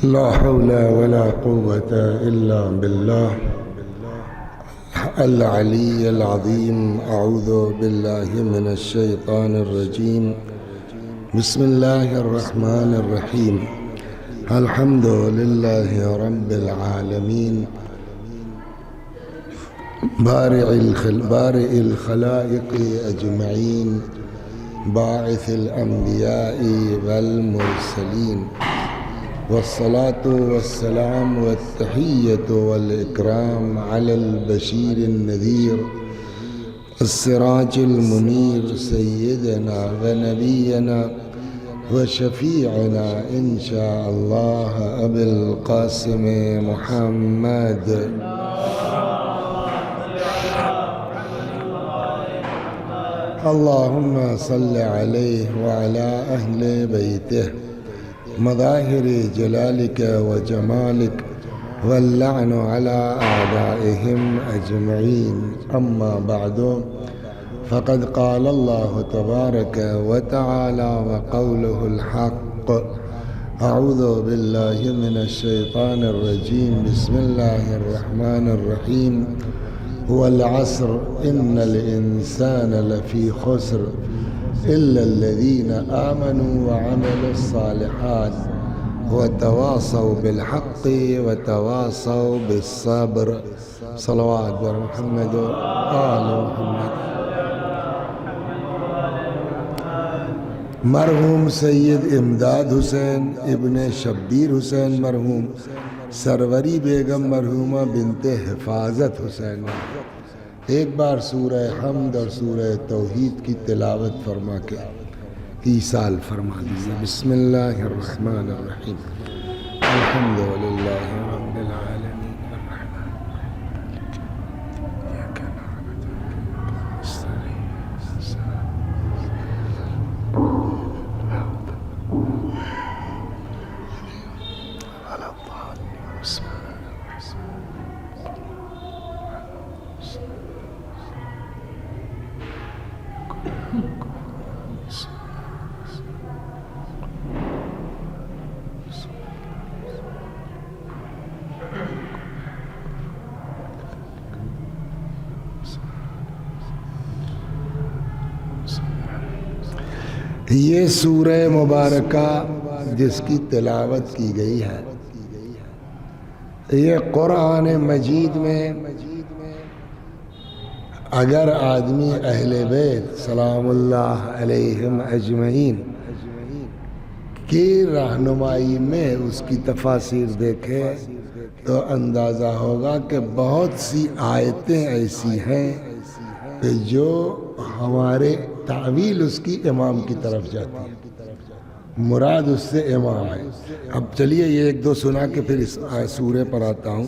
لا حول ولا قوة إلا بالله العلي العظيم. أعوذ بالله من الشيطان الرجيم. بسم الله الرحمن الرحيم. الحمد لله رب العالمين بارئ الخلائق أجمعين باعث الأنبياء والمرسلين، والصلاة والسلام والتحية والإكرام على البشير النذير السراج المنير سيدنا ونبينا وشفيعنا إن شاء الله أبي القاسم محمد. اللهم صل عليه وعلى أهل بيته مظاهر جلالك وجمالك، واللعن على أعدائهم أجمعين. أما بعد، فقد قال الله تبارك وتعالى وقوله الحق. أعوذ بالله من الشيطان الرجيم. بسم الله الرحمن الرحيم. والعصر إن الإنسان لفي خسر إلا الذين آمنوا وعملوا الصالحات وتواصوا بالحق وتواصوا بالصبر. صلوات محمد وآل محمد. مرحوم سید امداد حسین ابن شبیر حسین مرحوم، سروری بیگم مرحومہ بنت حفاظت حسین، ایک بار سورہ حمد اور سورہ توحید کی تلاوت فرما کے ایصال فرما دیجیے. بسم اللہ الرحمن الرحیم. الحمد للہ رب العالمین یہ سورہ مبارکہ جس کی تلاوت کی گئی ہے، یہ قرآن مجید میں اگر آدمی اہل بیت سلام اللہ علیہم اجمعین کی رہنمائی میں اس کی تفاسیر دیکھے تو اندازہ ہوگا کہ بہت سی آیتیں ایسی ہیں کہ جو ہمارے تعویل اس کی امام کی طرف جاتی ہے، مراد اس سے امام ہے. اب چلیے یہ ایک دو سنا کے پھر اس سورے پر آتا ہوں.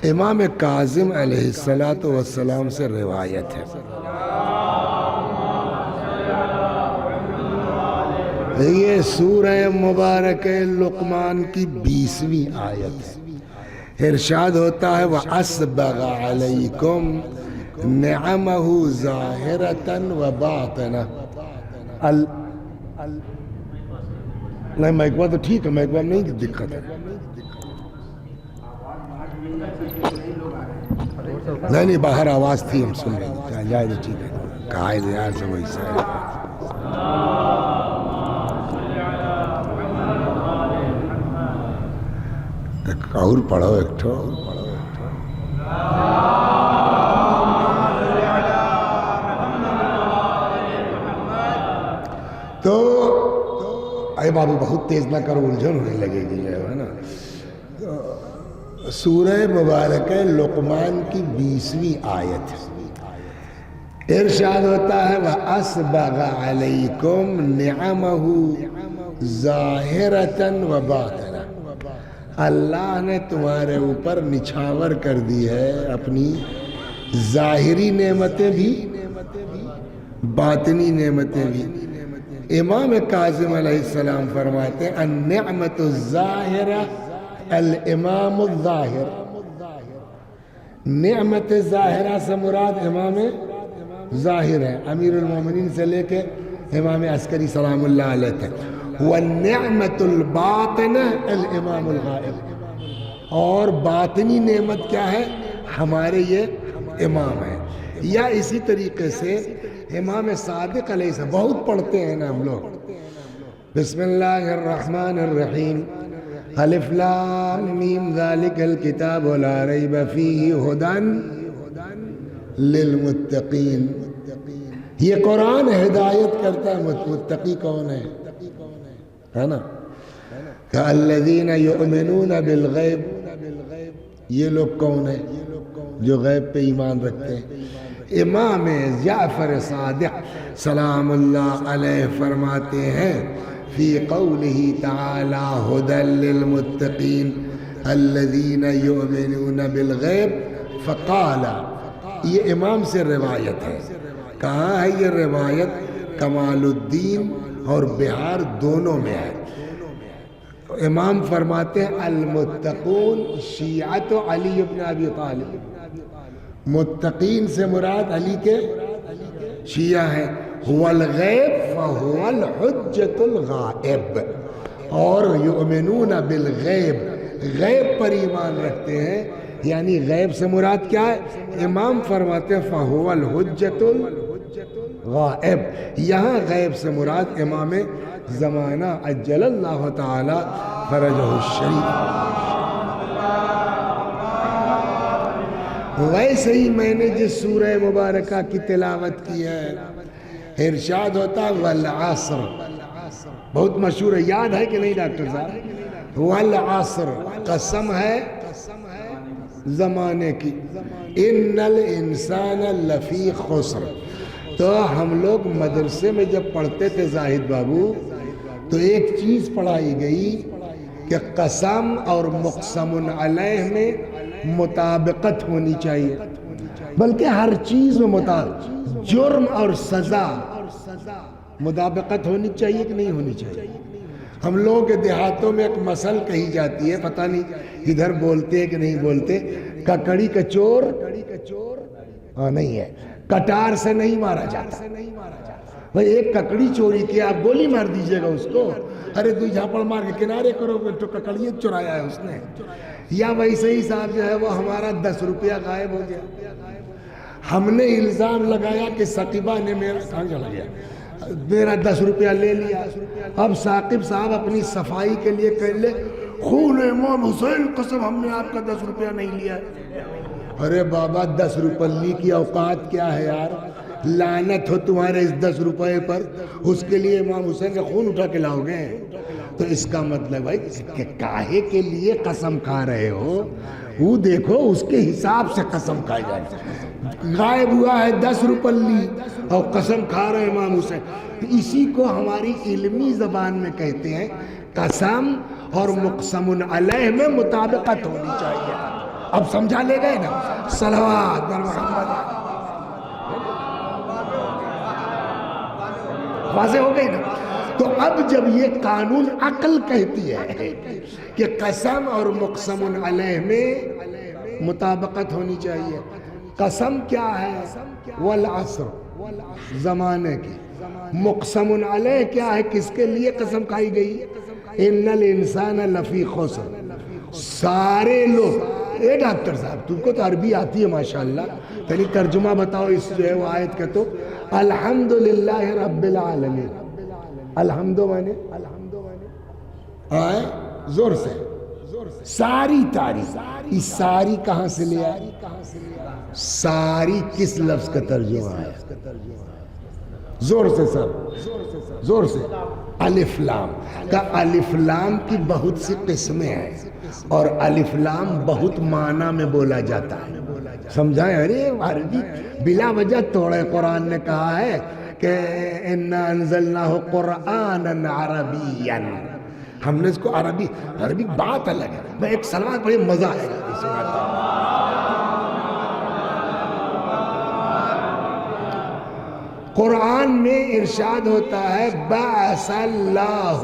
امام کاظم علیہ السلام سے روایت ہے، یہ سورہ مبارک لقمان کی 20ویں آیت ہے. ارشاد ہوتا ہے وَأَسْبَغَ عَلَيْكُمْ نعمہ ظاہرۃ و باطنہ. نہیں مائکوا تو ٹھیک ہے، مائکوا نہیں دقت ہے. نہیں باہر آواز تھی ہم سن رہے ہیں. جائے تو ٹھیک ہے، قائد یار سے ویسا ہے. ایک اور پڑھو، ایک ٹھو تو اے بابو بہت تیز نہ کرو، الجھن ہونے لگے گی جو ہے نا. سورہ مبارکہ لقمان کی 20ویں آیت ہے. ارشاد ہوتا ہے وَأَسْبَغَ عَلَيْكُمْ نِعَمَهُ ظَاهِرَةً وَبَاطِنَةً. اللہ نے تمہارے اوپر نچھاور کر دی ہے اپنی ظاہری نعمتیں بھی باطنی نعمتیں بھی. امام کاظم علیہ السلام فرماتے ہیں النعمت الظاہرہ الامام الظاہر. نعمت ظاہرہ سے مراد امام ظاہر ہے، امیر المومنین سے لے کے امام عسکری سلام اللہ علیہ تک. والنعمت الباطنہ الامام الغائب، اور باطنی نعمت کیا ہے؟ ہمارے یہ امام ہے۔ یا اسی طریقے سے امام صادق علیہ السلام، بہت پڑھتے ہیں نا ہم لوگ، بسم اللہ الرحمن الرحیم، الف لام میم ذالک الکتاب لا ریب فیہ ہدی للمتقین۔ یہ قرآن ہدایت کرتا ہے، متقی کون ہے نا؟ کہ الذین یؤمنون بالغیب، یہ لوگ کون ہیں؟ جو غیب پہ ایمان رکھتے ہیں۔ امام جعفر صادق سلام اللہ علیہ فرماتے ہیں فی قولہ تعالی ھدی للمتقین الذین یؤمنون بالغیب فقال، یہ امام سے روایت ہے۔ کہاں ہے یہ روایت؟ کمال الدین اور بہار دونوں میں ہے۔ امام فرماتے ہیں المتقون شیعت علی بن ابی طالب، متقین سے مراد علی کے شیعہ ہیں۔ والغیب فہو الحجۃ الغائب، اور یؤمنون بالغیب، غیب پر ایمان رکھتے ہیں، یعنی غیب سے مراد کیا ہے؟ امام فرماتے ہیں فہو الحجۃ الغائب، یہاں غیب سے مراد امام زمانہ عجل اللہ تعالی فرجہ الشریف۔ ویسے ہی میں نے جس سورہ مبارکہ کی تلاوت کی ہے، ارشاد ہوتا ہے والعصر، بہت مشہور ہے، یاد ہے کہ نہیں ڈاکٹر صاحب؟ والعصر، قسم ہے زمانے کی، ان الانسان لفی خسر۔ تو ہم لوگ مدرسے میں جب پڑھتے تھے زاہد بابو، تو ایک چیز پڑھائی گئی کہ قسم اور مقسم علیہ میں مطابقت ہونی چاہیے، بلکہ ہر چیز میں جرم اور سزا مطابقت ہونی چاہیے کہ نہیں ہونی چاہیے؟ ہم لوگوں کے دیہاتوں میں ایک مثل کہی جاتی ہے، پتہ نہیں ادھر بولتے ہیں کہ نہیں بولتے، ککڑی کا چور نہیں ہے، کٹار سے نہیں مارا جاتا۔ بھئی ایک ککڑی چوری کیا، آپ گولی مار دیجئے گا اس کو، ارے تو جھاپڑ مار کے کنارے کرو، تو ککڑیت چرایا ہے اس نے۔ یا ویسے ہی صاحب جو ہے وہ ہمارا 10 روپیہ غائب ہو گیا، ہم نے الزام لگایا کہ ثقیبہ نے میرا 10 روپیہ لے لیا۔ اب ثاقب صاحب اپنی صفائی کے لیے کہہ لے خون امام حسین قسم ہم نے آپ کا 10 روپیہ نہیں لیا۔ ارے بابا 10 روپیہ کی اوقات کیا ہے یار، لعنت ہو تمہارے اس 10 روپے پر، اس کے لیے امام حسین کا خون اٹھا کے لاؤ گے؟ تو اس کا مطلب بھائی کہ کاہے کے لیے قسم کھا رہے ہو؟ وہ دیکھو اس کے حساب سے قسم کھائی جائے۔ غائب ہوا ہے 10 روپیہ اور قسم کھا رہے امام حسین، اسی کو ہماری علمی زبان میں کہتے ہیں قسم اور مقسم علیہ میں مطابقت ہونی چاہیے۔ اب سمجھا لے گئے نا؟ صلوات بر محمد، واضح ہو گئی نا؟ تو اب جب یہ قانون عقل کہتی ہے کہ قسم اور مقسم علیہ میں مطابقت ہونی چاہیے، قسم کیا ہے؟ والعصر، زمانے کی، مقسم علیہ کیا ہے؟ کس کے لیے قسم کھائی گئی؟ ان الانسان لفی خسر، سارے لوگ۔ اے ڈاکٹر صاحب تم کو تو عربی آتی ہے ماشاءاللہ، تنی ترجمہ بتاؤ اس جو ہے وہ آیت کا۔ تو الحمدللہ رب العالمین، الحمد مانے آئے زور سے، ساری تعریف، یہ ساری کہاں سے لیا ہے؟ ساری کس لفظ کا ترجمہ ہے؟ زور سے سر، زور سے، الف لام کا۔ الف لام کی بہت سی قسمیں ہیں، اور الف لام بہت معنی میں بولا جاتا ہے، سمجھائیں؟ ارے عربی بلا وجہ توڑے، قرآن نے کہا ہے کہ اِنَّا أَنزَلْنَاهُ قُرْآنًا عَرَبِيًّا، ہم نے اس کو عربی بات الگ ہے۔ میں ایک سلوات بڑی مزہ ہے قرآن میں ارشاد ہوتا ہے بَعَثَ اللَّهُ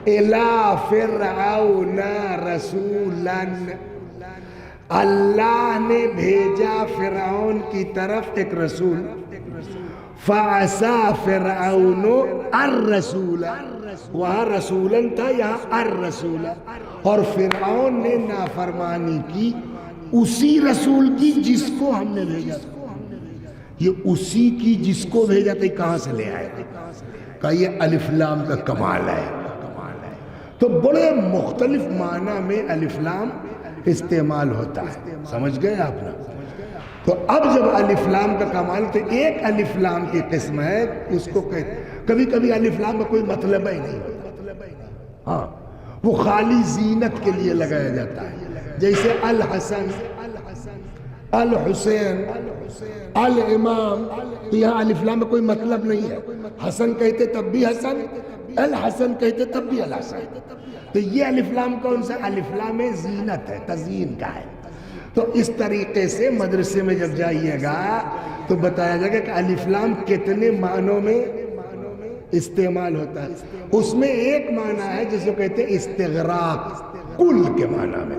إِلَىٰ فِرْعَوْنَ رَسُولًا، اللہ نے بھیجا فرعون کی طرف ایک رسول، فَعَسَى فِرْعَوْنُ الرَّسُولَ، وہاں رسولاً تھا، یہاں الرسول، اور فرعون نے نافرمانی کی اسی رسول کی جس کو ہم نے بھیجا تھا۔ یہ اسی کی جس کو بھیجا تھا کہاں سے لے آئے؟ کہ یہ الف لام کا کمال ہے۔ تو بڑے مختلف معنی میں الف لام استعمال ہوتا ہے، سمجھ گئے آپ نے؟ تو اب جب الف لام کا کمال، تو ایک الف لام کی قسم ہے، اس کو کبھی کبھی الف لام کا کوئی مطلب ہی نہیں ہوتا، ہاں وہ خالی زینت کے لیے لگایا جاتا ہے، جیسے الحسن، الحسین، الامام، تو یہاں الف لام میں کوئی مطلب نہیں ہے، حسن کہتے تب بھی حسن، الحسن کہتے تب بھی الحسن۔ تو یہ الف لام کون سا؟ الف لام زینت ہے، تزیین کا ہے۔ تو اس طریقے سے مدرسے میں جب جائیے گا تو بتایا جائے گا کہ الف لام کتنے معنوں میں استعمال ہوتا ہے۔ اس میں ایک معنی ہے جس کو کہتے ہیں استغراق، کل کے معنی میں۔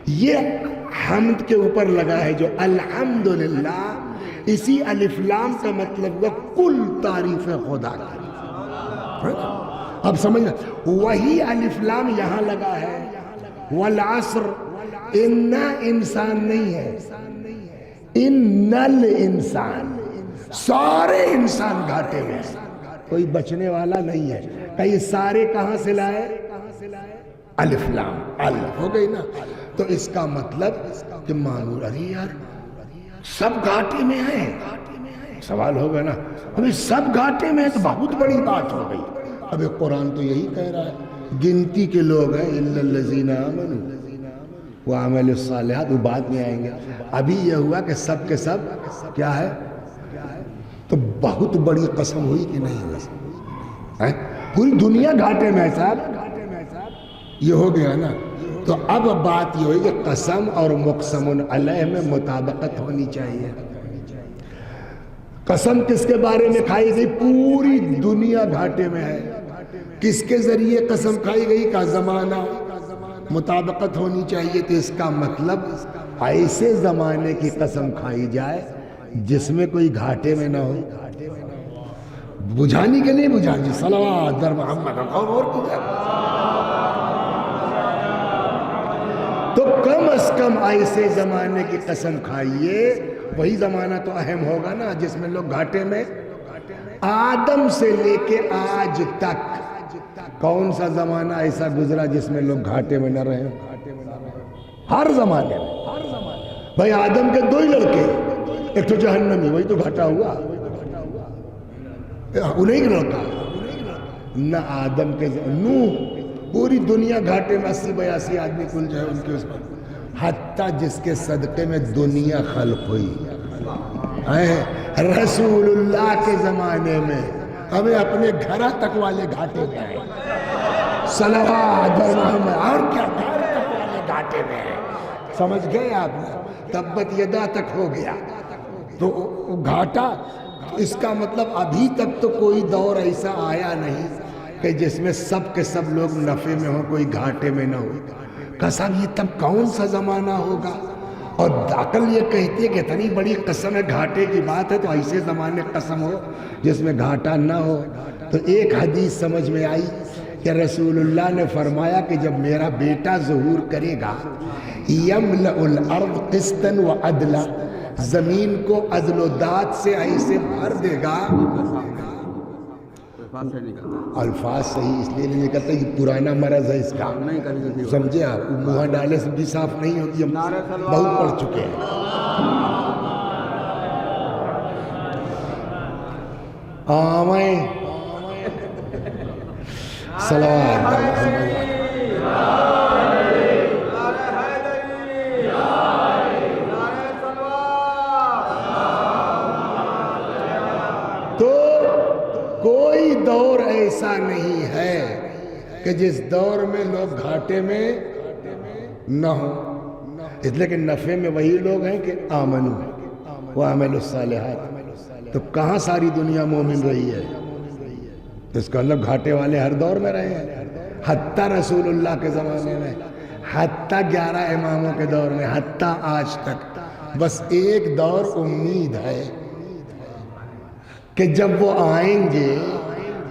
یہ حمد کے اوپر لگا ہے جو الحمدللہ، اسی الف لام کا مطلب ہے کل تعریف خدا کی۔ اب سمجھنا، وہی الف لام یہاں لگا ہے، والعصر، ان انسان نہیں ہے، ان الانسان، سارے انسان گھاٹے میں ہیں، کوئی بچنے والا نہیں ہے۔ کہ یہ سارے کہاں سے لائے؟ الف لام، الف ہو گئی نا۔ تو اس کا مطلب کہ معمول، ارے یار سب گھاٹے میں ہیں، سوال ہوگا نا، ابھی سب گھاٹے میں ہیں تو بہت بڑی بات ہو گئی۔ ابھی قرآن تو یہی کہہ رہا ہے، گنتی کے لوگ ہیں، الا الذین آمنوا وعملوا الصالحات، وہ بعد میں آئیں گے۔ ابھی یہ ہوا کہ سب کے سب کیا ہے؟ تو بہت بڑی قسم ہوئی کہ نہیں ہوئی؟ پوری دنیا گھاٹے میں ہے صاحب، یہ ہو گیا نا۔ تو اب بات یہ ہوئی کہ قسم اور مقسم علیہ میں مطابقت ہونی چاہیے۔ قسم کس کے بارے میں کھائی گئی؟ پوری دنیا گھاٹے میں ہے۔ کس کے ذریعے قسم کھائی گئی؟ کا زمانہ، مطابقت ہونی چاہیے۔ تو اس کا مطلب ایسے زمانے کی قسم کھائی جائے جس میں کوئی گھاٹے میں نہ ہو، بجھانی کے نہیں بجھانی، صلوات در محمد، اور کیا۔ تو کم از کم ایسے زمانے کی قسم کھائیے، وہی زمانہ تو اہم ہوگا نا جس میں لوگ گھاٹے میں۔ آدم سے لے کے آج تک کون سا زمانہ ایسا گزرا جس میں لوگ گھاٹے میں نہ رہے؟ ہر زمانے میں۔ بھائی آدم کے دو ہی لڑکے، ایک تو جہنمی، وہی تو گھاٹا ہوا، انہیں کا لڑکا۔ نہ آدم کے نوح، پوری دنیا گھاٹے میں 80-82 آدمی کل جو ہے ان کے اس پر، حتیٰ جس کے صدقے میں دنیا خلق ہوئی۔ رسول اللہ کے زمانے میں ہمیں اپنے گھر تک والے گھاٹے میں آئے، صلوات محمد، اور کیا گھر تک والے گھاٹے میں ہیں، سمجھ گئے آپ نے؟ تبت یدا تک ہو گیا تو گھاٹا۔ اس کا مطلب ابھی تک تو کوئی دور ایسا آیا نہیں کہ جس میں سب کے سب لوگ نفع میں ہوں، کوئی گھاٹے میں نہ ہو۔ قسم یہ تب کون سا زمانہ ہوگا؟ اور عقل یہ کہتی ہے کہ اتنی بڑی قسم ہے، گھاٹے کی بات ہے، تو ایسے زمانے قسم ہو جس میں گھاٹا نہ ہو۔ تو ایک حدیث سمجھ میں آئی کہ رسول اللہ نے فرمایا کہ جب میرا بیٹا ظہور کرے گا، یملأ الارض قسطا وعدلا، زمین کو عدل و داد سے ایسے بھر دے گا۔ الفاظ صحیح اس لیے نہیں نکلتا، یہ پرانا مرض ہے اس کا، سمجھے آپ؟ منہ ڈالے سے بھی صاف نہیں ہوتی، ہم بہت پڑھ چکے ہیں۔ آمین، صلوات۔ تو کوئی دور ایسا نہیں ہے کہ جس دور میں لوگ گھاٹے میں نہ ہوں، اس لیے کہ نفع میں وہی لوگ ہیں کہ آمنو وعملوا الصالحات۔ تو کہاں ساری دنیا مومن رہی ہے؟ اس کا مطلب گھاٹے والے ہر دور میں رہے ہیں، حتیٰ رسول اللہ کے زمانے میں، حتیٰ 11 اماموں کے دور میں، حتیٰ آج تک۔ بس ایک دور امید ہے، کہ جب وہ آئیں گے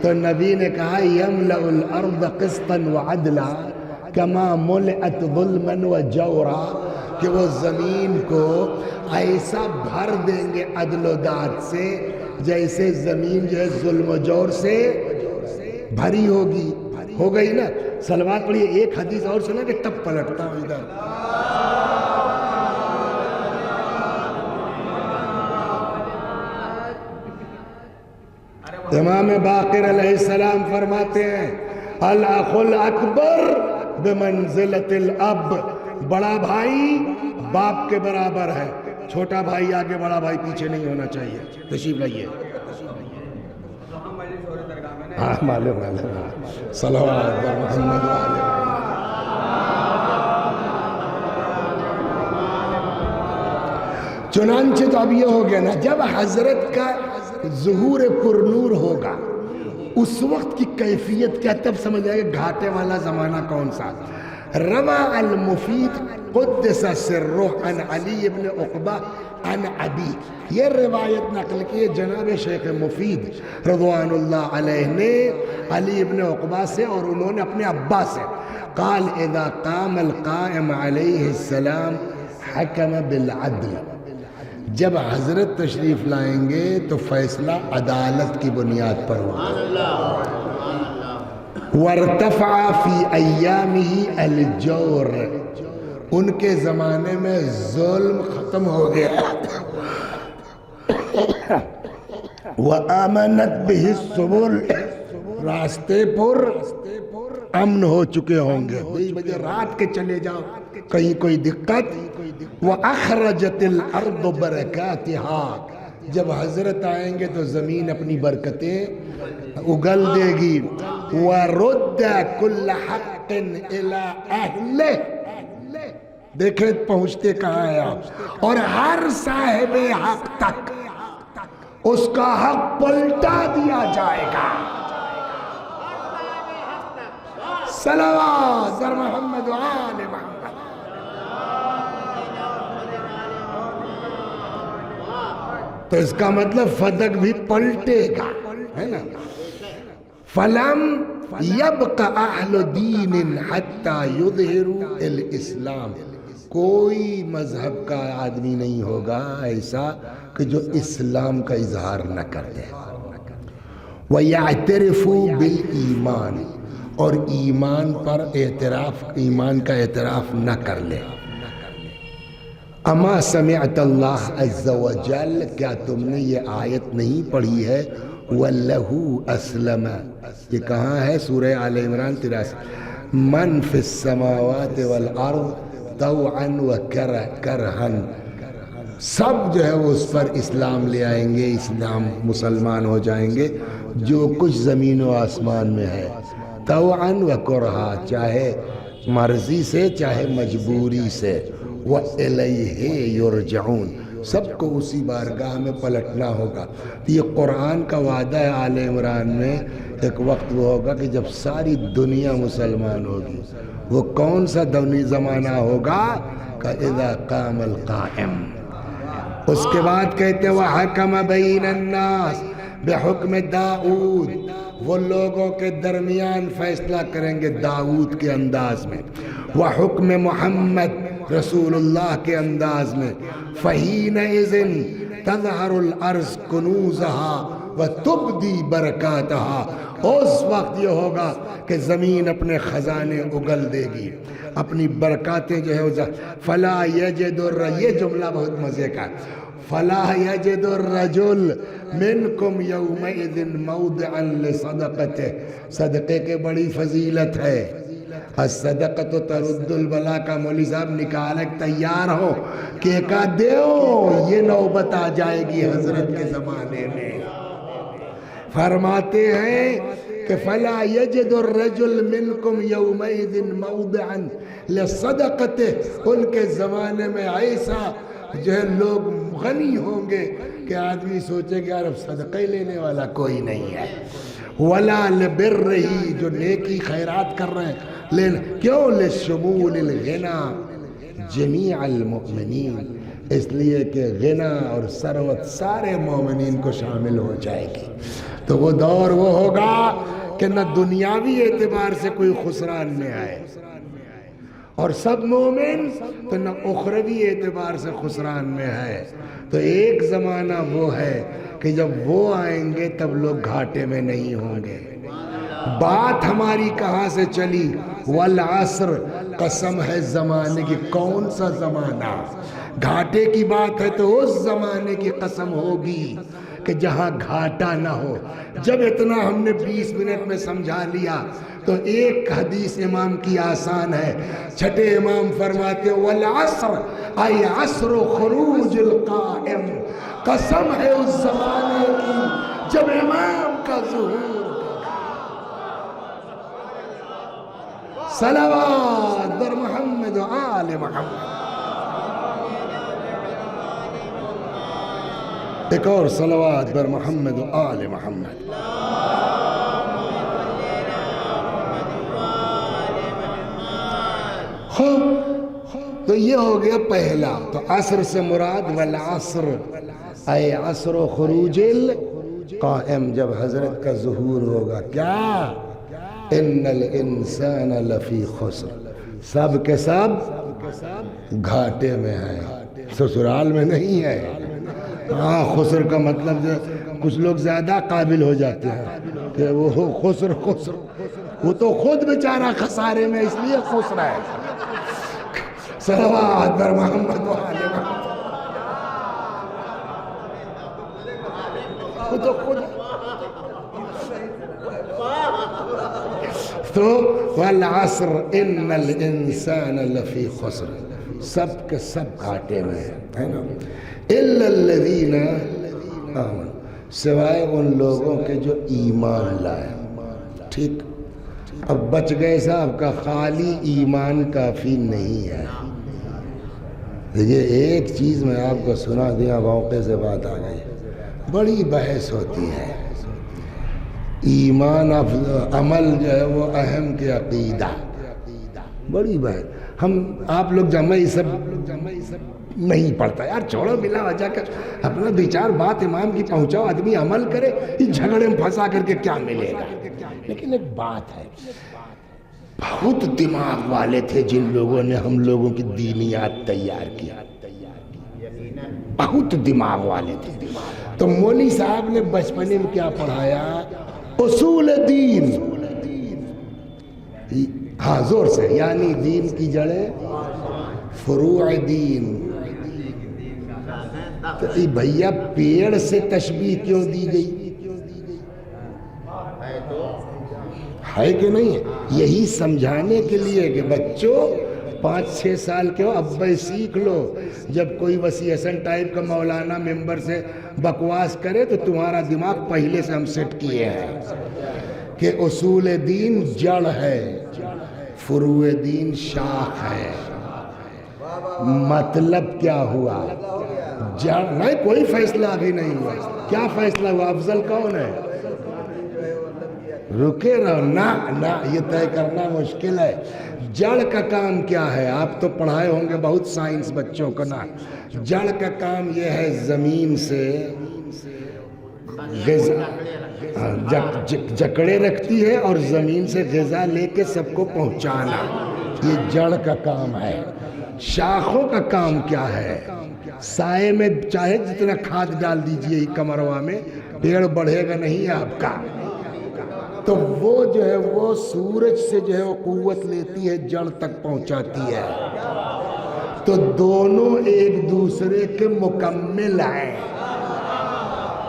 تو نبی نے کہا یملأ الارض قسطا وعدلا کما ملئت ظلما وجورا، کہ وہ زمین کو ایسا بھر دیں گے عدل و داد سے جیسے زمین جو ہے ظلم و جور سے بھری ہوگی۔ ہو گئی نا؟ صلوات پڑھیے۔ ایک حدیث اور سنا کہ تب پلٹتا ہوں ادھر۔ امام باقر علیہ السلام فرماتے ہیں الاخ الاکبر بمنزلۃ الاب، بڑا بھائی باپ کے برابر ہے، چھوٹا بھائی آگے بڑا بھائی پیچھے نہیں ہونا چاہیے۔ تشریف لائیے۔ ہاں معلوم صلوات بر محمد وآلہ۔ چنانچہ تو اب یہ ہو گیا نا، جب حضرت کا ظہور پر نور ہوگا اس وقت کی کیفیت کیا، تب سمجھ آئے گا گھاٹے والا زمانہ کون سا۔ روا المفید قدس سرہ عن علی بن عقبہ عن ابی، یہ روایت نقل کی جناب شیخ مفید رضوان اللہ علیہ نے علی بن عقبہ سے، اور انہوں نے اپنے ابا سے، قال اذا قام القائم علیہ السلام حکم بالعدل، جب حضرت تشریف لائیں گے تو فیصلہ عدالت کی بنیاد پر ہوگا۔ وارتفع فی ایامہ الجور، ان کے زمانے میں ظلم ختم ہو گیا۔ وآمنت بہ السبل، راستے پر امن ہو چکے ہوں گے، 2 بجے رات کے چلے جاؤ کہیں کوئی دقت۔ وَأَخْرَجَتِ الْأَرْضُ بَرَكَاتِهَا، جب حضرت آئیں گے تو زمین اپنی برکتیں اگل دے گی۔ وَرُدَّ كُلَّ حَقٍ إِلَىٰ أَهْلِهِ، دیکھیں پہنچتے کہاں ہیں آپ، اور ہر صاحب حق تک اس کا حق پلٹا دیا جائے گا۔ صلوات بر محمد وآل محمد۔ تو اس کا مطلب فدق بھی پلٹے گا، ہے نا۔ فَلَمْ يَبْقَ أَحْلُ دِينٍ حَتَّى يُظْهِرُوا الْإِسْلَامِ، کوئی مذہب کا آدمی نہیں ہوگا ایسا کہ جو اسلام کا اظہار نہ کر دے۔ وَيَعْتَرِفُوا بِالْإِيمَانِ، اور ایمان پر اعتراف، ایمان کا اعتراف نہ کر لے۔ اما سمعت اللہ عز وجل، کیا تم نے یہ آیت نہیں پڑھی ہے؟ وَلَّهُ أَسْلَمَ، یہ کہاں ہے؟ سورہ آل عمران 83۔ مَنْ فِي السَّمَاوَاتِ وَالْأَرْضِ طَوْعًا وَكَرْهًا، سب جو ہے وہ اس پر اسلام لے آئیں گے، اسلام مسلمان ہو جائیں گے، جو کچھ زمین و آسمان میں ہے، طوعاً وکرہا، چاہے مرضی سے چاہے مجبوری سے، وَإِلَيْهِ يُرْجَعُونَ، سب کو اسی بارگاہ میں پلٹنا ہوگا۔ یہ قرآن کا وعدہ ہے آل عمران میں، ایک وقت وہ ہوگا کہ جب ساری دنیا مسلمان ہوگی۔ وہ کون سا زمانہ ہوگا؟ کہ اذا قام القائم، اس کے بعد کہتے ہیں وَحَكَمَ بَيْنَ النَّاسِ بِحُكْمِ داؤد، وہ لوگوں کے درمیان فیصلہ کریں گے داؤد کے انداز میں، وَحُكْمِ محمد، رسول اللہ کے انداز میں۔ فَحِينَئِذٍ تَظْهَرُ الْأَرْضُ كُنُوزَهَا وَتُبْدِي بَرَكَاتَهَا، اس وقت یہ ہوگا کہ زمین اپنے خزانے اگل دے گی، اپنی برکاتیں جو ہے فَلَا يَجِدُ الرَّجُلُ، یہ جملہ بہت مزے کا، فَلَا يَجِدُ الرَّجُلُ مِنْكُمْ يَوْمَئِذٍ مَوْضِعًا لِصَدَقَتِهِ، صدقے کے بڑی فضیلت ہے۔ الصدقۃ ترد البلا کا مولوی صاحب نکالک تیار ہو کہ کا دیو، یہ نوبت آ جائے گی حضرت کے زمانے میں۔ فرماتے ہیں کہ فلا یجد الرجل منکم یومئذ موضعا لصدقته، ان کے زمانے میں ایسا جو ہے لوگ غنی ہوں گے کہ آدمی سوچے کہ یار اب صدقے لینے والا کوئی نہیں ہے۔ ولا لبرہی، جو نیکی خیرات کر رہے ہیں لینا، کیوں؟ لشمول الغنا جمیع المؤمنین، اس لیے کہ غنا اور ثروت سارے مومنین کو شامل ہو جائے گی. تو وہ دور وہ ہوگا کہ نہ دنیاوی اعتبار سے کوئی خسران میں آئے اور سب مومن، تو نہ اخروی اعتبار سے خسران میں ہے. تو ایک زمانہ وہ ہے کہ جب وہ آئیں گے تب لوگ گھاٹے میں نہیں ہوں گے. بات ہماری کہاں سے چلی؟ والعصر، قسم ہے زمانے کی. کون سا زمانہ؟ گھاٹے کی بات ہے تو اس زمانے کی قسم ہوگی کہ جہاں گھاٹا نہ ہو. جب اتنا ہم نے 20 منٹ میں سمجھا لیا تو ایک حدیث امام کی آسان ہے. چھٹے امام فرماتے والعصر ای عصر خروج القائم، قسم ہے اس زمانے کی جب امام کا ظہور. صلوات بر محمد و آل محمد. ایک اور صلوات بر محمد و آل محمد. تو یہ ہو گیا پہلا. تو عصر سے مراد والعصر اے عصر و خروج القائم، جب حضرت کا ظہور ہوگا. کیا؟ ان الانسان لفی خسر، سب کے سب گھاٹے میں ہیں، سسرال میں نہیں ہے. ہاں، خسر کا مطلب جو کچھ لوگ زیادہ قابل ہو جاتے ہیں کہ وہ خسر، وہ تو خود بیچارہ خسارے میں، اس لیے خسر ہے. صلوات بر محمد و آل محمد. وہ تو خود. تو والعصر ان الانسان لفی خسر، سب کے سب گھاٹے میں ہے نا. الا الذین آمنوا، سوائے ان لوگوں کے جو ایمان لائے. ٹھیک، اب بچ گئے صاحب کا خالی ایمان کافی نہیں ہے. دیکھیے ایک چیز میں آپ کو سنا دیا، موقع سے بات آ گئی. بڑی بحث ہوتی ہے ایمان عمل جو ہے وہ اہم کہ عقیدہ. بڑی بحث. آپ لوگ جمع یہ سب نہیں پڑھتا یار، چھوڑو بلا وجہ کر اپنا دو چار بات امام کی پہنچاؤ، آدمی عمل کرے. اس جھگڑے میں پھنسا کر کے کیا ملے گا؟ لیکن ایک بات ہے، بہت دماغ والے تھے جن لوگوں نے ہم لوگوں کی دینیات تیار کیا، بہت دماغ والے تھے. تو مولوی صاحب نے بچپنے میں کیا پڑھایا؟ اصول دین. ہاں زور سے، یعنی دین کی جڑیں، فروع دین. تو بھیا پیڑ سے تشبیہ کیوں دی گئی؟ ہے کہ نہیں ہے؟ یہی سمجھانے کے لیے کہ بچوں 5-6 سال کے ہو، اب سیکھ لو. جب کوئی وسیع حسن ٹائپ کا مولانا ممبر سے بکواس کرے تو تمہارا دماغ پہلے سے ہم سیٹ کیے ہیں کہ اصول دین جڑ ہے، فروع دین شاخ ہے. مطلب کیا ہوا؟ جڑ نہیں، کوئی فیصلہ ابھی نہیں ہوا. کیا فیصلہ ہوا؟ افضل کون ہے؟ رکے رہو نہ، یہ طے کرنا مشکل ہے. جڑ کا کام کیا ہے؟ آپ تو پڑھائے ہوں گے بہت سائنس بچوں کو نا. جڑ کا کام یہ ہے زمین سے غذا جکڑے رکھتی ہے اور زمین سے غذا لے کے سب کو پہنچانا، یہ جڑ کا کام ہے. شاخوں کا کام کیا ہے؟ سائے میں چاہے جتنا کھاد ڈال دیجئے کمروا میں، پیڑ بڑھے گا نہیں آپ کا. تو وہ جو ہے وہ سورج سے جو ہے وہ قوت لیتی ہے، جڑ تک پہنچاتی ہے. تو دونوں ایک دوسرے کے مکمل ہیں،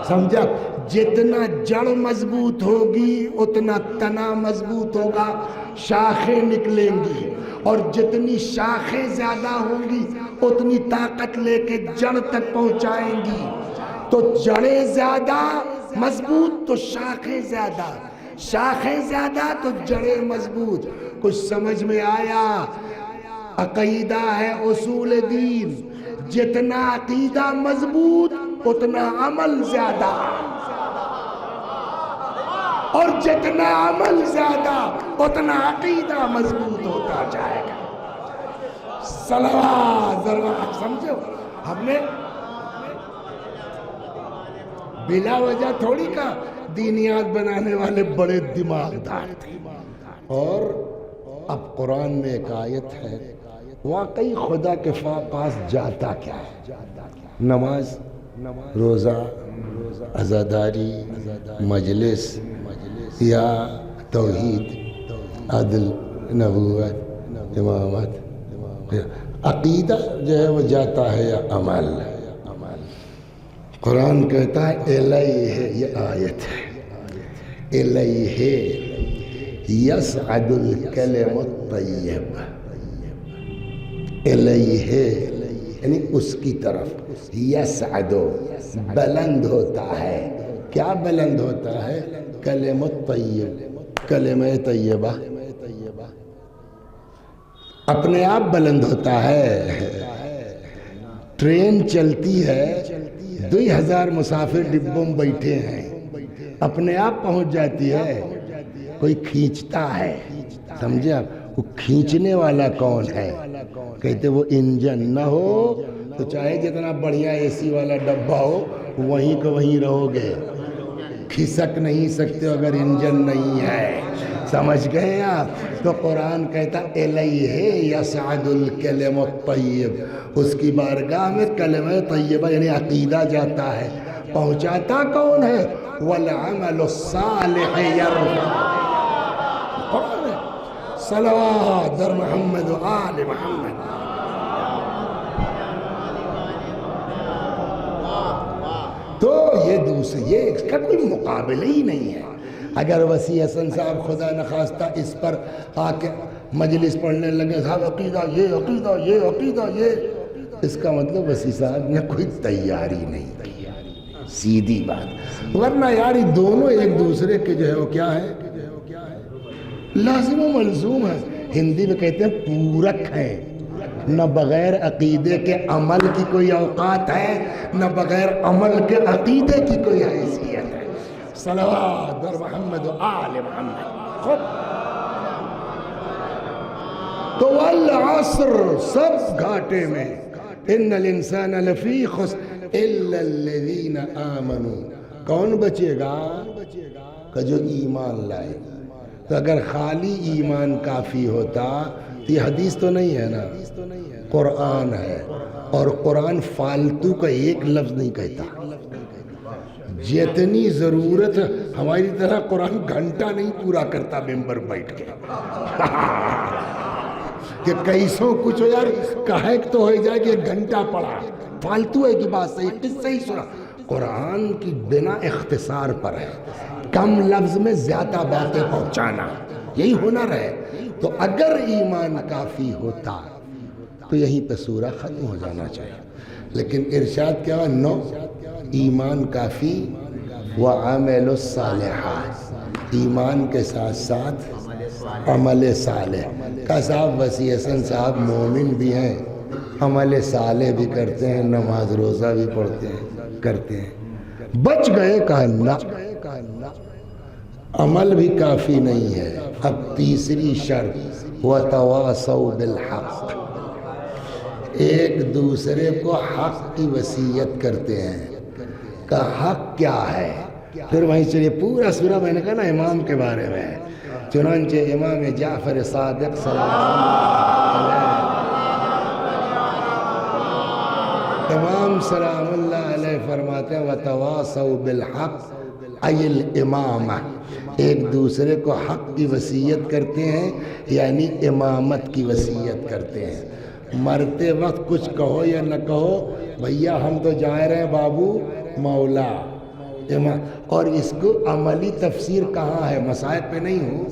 سمجھا؟ جتنا جڑ مضبوط ہوگی اتنا تنا مضبوط ہوگا، شاخیں نکلیں گی، اور جتنی شاخیں زیادہ ہوں گی اتنی طاقت لے کے جڑ تک پہنچائیں گی. تو جڑیں زیادہ مضبوط تو شاخیں زیادہ، شاخیں زیادہ تو جڑیں مضبوط. کچھ سمجھ میں آیا؟ عقیدہ ہے اصول دین. جتنا عقیدہ مضبوط اتنا عمل زیادہ، اور جتنا عمل زیادہ اتنا عقیدہ مضبوط ہوتا جائے گا. صلوات ضرور سمجھو. ہم نے بلا وجہ تھوڑی کا دینیات بنانے والے بڑے دماغدار تھے. اور اب قرآن میں ایک آیت ہے، واقعی خدا کے پاس جاتا کیا ہے؟ نماز، روزہ، عزاداری، مجلس یا توحید، عدل، نبوت، امامت، عقیدہ جو ہے وہ جاتا ہے یا عمل؟ قرآن کہتا ہے الیہ، یہ آیت ہے، الیہ یصعد الکلم الطیب، الیہ یعنی اس کی طرف، یصعد بلند ہوتا ہے. کیا بلند ہوتا ہے؟ کلم الطیب، کلمہ طیبہ اپنے آپ بلند ہوتا ہے. ٹرین چلتی ہے، 2000 مسافر ڈبوں میں بیٹھے ہیں، اپنے آپ پہنچ جاتی ہے؟ کوئی کھینچتا ہے، سمجھے آپ؟ وہ کھینچنے والا کون ہے؟ کہتے وہ انجن نہ ہو تو چاہے جتنا بڑھیا اے سی والا ڈبہ ہو وہیں کو وہیں رہو گے، کھسک نہیں سکتے اگر انجن نہیں ہے. سمجھ گئے آپ؟ تو قرآن کہتا الیہ یصعد الکلم الطیب، اس کی بارگاہ میں کلمہ طیبہ یعنی عقیدہ جاتا ہے. پہنچاتا کون ہے؟ والعمل الصالح یرفع. قرآن ہے، صلوات در محمد و آل محمد. تو یہ دوسرے، یہ اس کا کوئی مقابلہ ہی نہیں ہے. اگر وسیع حسن صاحب خدا نخواستہ اس پر آ کے مجلس پڑھنے لگے، صاحب عقیدہ یہ، عقیدہ یہ، عقیدہ یہ، اس کا مطلب وسیع صاحب نے کوئی تیاری نہیں کی، سیدھی بات. ورنہ یار یہ دونوں ایک دوسرے کے جو ہے وہ کیا ہے، لازم و ملزوم ہے. ہندی میں کہتے ہیں پورک ہیں. نہ بغیر عقیدے کے عمل کی کوئی اوقات ہے، نہ بغیر عمل کے عقیدے کی کوئی حیثیت ہے. صلوات در محمد و آل محمد. خب تو والعصر، سب گھاٹے میں. ان الانسان لفی خسر الا الذین آمنوا. کون بچے گا؟ کہ جو ایمان لائے. تو اگر خالی ایمان کافی ہوتا تو یہ حدیث تو نہیں ہے نا، قرآن ہے. اور قرآن فالتو کا ایک لفظ نہیں کہتا. جتنی ضرورت ہماری طرح قرآن گھنٹہ نہیں پورا کرتا ممبر بیٹھ کے کہ کیسوں کچھ ہو یار، کہے تو ہو جائے کہ ایک گھنٹہ پڑھا، فالتو ہے کی بات صحیح، قصہ ہی سنا. قرآن کی بنا اختصار پر ہے، کم لفظ میں زیادہ باتیں پہنچانا، یہی ہنر ہے. تو اگر ایمان کافی ہوتا تو یہیں پہ سورہ ختم ہو جانا چاہیے. لیکن ارشاد کیا ہوا؟ نو، ایمان کافی وعمل الصالحات، ایمان کے ساتھ ساتھ عمل صالح کا. صاحب وسیع حسن صاحب مومن بھی ہیں، عمل صالح بھی کرتے ہیں، نماز روزہ بھی پڑھتے ہیں، کرتے ہیں. بچ گئے کہا نہ، عمل بھی کافی نہیں ہے. اب تیسری شرط وتواصوا بالحق، ایک دوسرے کو حق کی وصیت کرتے ہیں. کہ حق کیا ہے؟ پھر وہیں چلیے پورا سورہ میں نے کہا نا امام کے بارے میں. چنانچہ امام جعفر صادق سلام اللہ علیہ، امام سلام اللہ علیہ فرماتے ہیں وتواصوا بالحق ای الامامہ، ایک دوسرے کو حق کی وصیت کرتے ہیں یعنی امامت کی وصیت کرتے ہیں. مرتے وقت کچھ کہو یا نہ کہو، بھیا ہم تو جا رہے ہیں بابو مولا امام. اور اس کو عملی تفسیر کہاں ہے؟ مسائل پہ نہیں ہوں،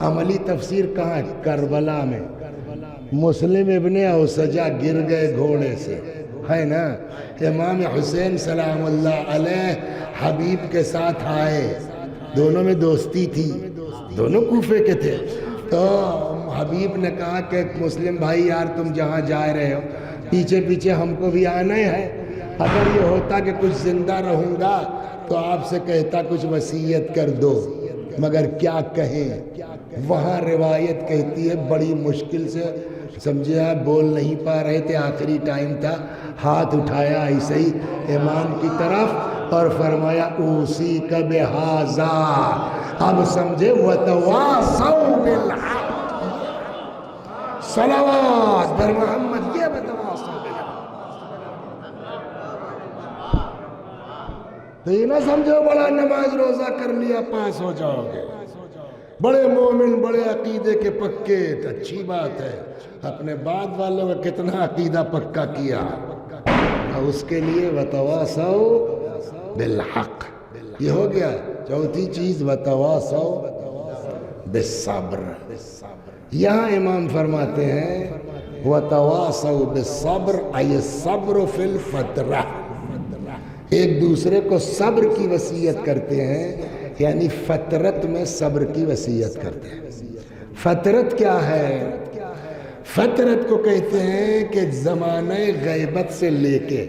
عملی تفسیر کہاں ہے؟ کربلا میں مسلم ابن اوسجہ گر گئے گھوڑے سے، ہے نا. امام حسین سلام اللہ علیہ حبیب کے ساتھ آئے، دونوں میں دوستی تھی، دونوں کوفے کے تھے. تو حبیب نے کہا کہ مسلم بھائی یار تم جہاں جا رہے ہو پیچھے پیچھے ہم کو بھی آنا ہے. اگر یہ ہوتا کہ کچھ زندہ رہوں گا تو آپ سے کہتا کچھ وصیت کر دو، مگر کیا کہیں. وہاں روایت کہتی ہے بڑی مشکل سے سمجھے آپ بول نہیں پا رہے تھے، آخری ٹائم تھا، ہاتھ اٹھایا ایسے ہی امام کی طرف اور فرمایا اوصیک بہذا، اب سمجھے وتواصوا بالحق، صلوات بر محمد، یہ وتواصوا بالحق۔ تو یہ نہ سمجھو بڑا نماز روزہ کر لیا پاس ہو جاؤ گے، بڑے مومن بڑے عقیدے کے پکے، تو اچھی بات ہے، اپنے بعد والوں کا کتنا عقیدہ پکا کیا، اور اس کے لیے وتواصوا بالحق، یہ ہو گیا۔ چوتھی چیز وتواصوا بالصبر، یہاں امام فرماتے ہیں وتواصوا بالصبر ای الصبر فی الفترہ، ایک دوسرے کو صبر کی وصیت کرتے ہیں، یعنی فترت میں صبر کی وصیت کرتے ہیں۔ فترت کیا ہے؟ فترت کو کہتے ہیں کہ زمانہ غیبت سے لے کے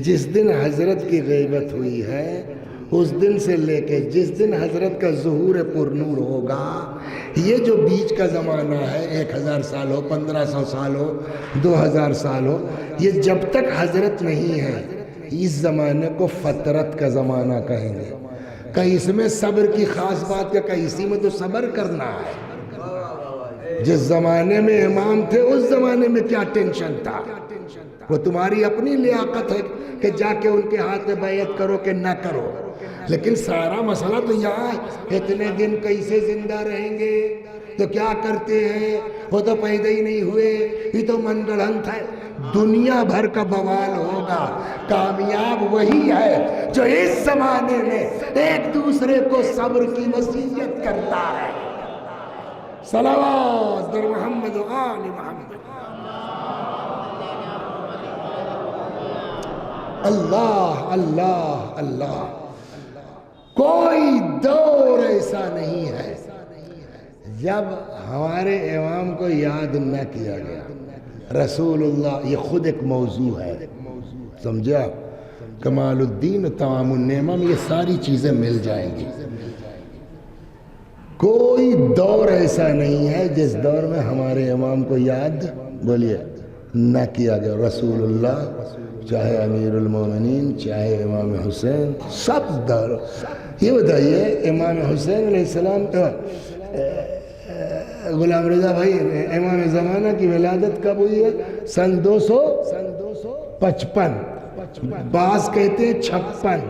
جس دن حضرت کی غیبت ہوئی ہے اس دن سے لے کے جس دن حضرت کا ظہور پر نور ہوگا، یہ جو بیچ کا زمانہ ہے، 1000 سال ہو، 1500 سال ہو، 2000 سال ہو، یہ جب تک حضرت نہیں ہے اس زمانے کو فترت کا زمانہ کہیں گے۔ کہ اس میں صبر کی خاص بات کیا، کہ اسی میں تو صبر کرنا ہے۔ جس زمانے میں امام تھے اس زمانے میں کیا ٹینشن تھا، وہ تمہاری اپنی لیاقت ہے کہ جا کے ان کے ہاتھ میں بیعت کرو کہ نہ کرو، لیکن سارا مسئلہ تو یہاں ہے، اتنے دن کیسے زندہ رہیں گے، تو کیا کرتے ہیں، وہ تو پیدا ہی نہیں ہوئے، یہ تو من گڑھنت ہے۔ دنیا بھر کا بوال ہوگا، کامیاب وہی ہے جو اس زمانے میں ایک دوسرے کو صبر کی وصیت کرتا ہے۔ صلوات در محمد و آل محمد۔ اللہ اللہ اللہ، کوئی دور ایسا نہیں ہے جب ہمارے امام کو یاد نہ کیا گیا۔ رسول اللہ یہ خود ایک موضوع ہے، سمجھا؟ کمال الدین تمام النعمہ میں یہ ساری چیزیں مل جائیں گی۔ کوئی دور ایسا نہیں ہے جس دور میں ہمارے امام کو یاد بولیے نہ کیا گیا۔ رسول اللہ، چاہے امیر المومنین، چاہے امام حسین، سب دور۔ یہ بتائیے امام حسین علیہ السلام کا غلام رضا بھائی امام زمانہ کی ولادت کب ہوئی ہے؟ سن 255، بعض کہتے ہیں 56۔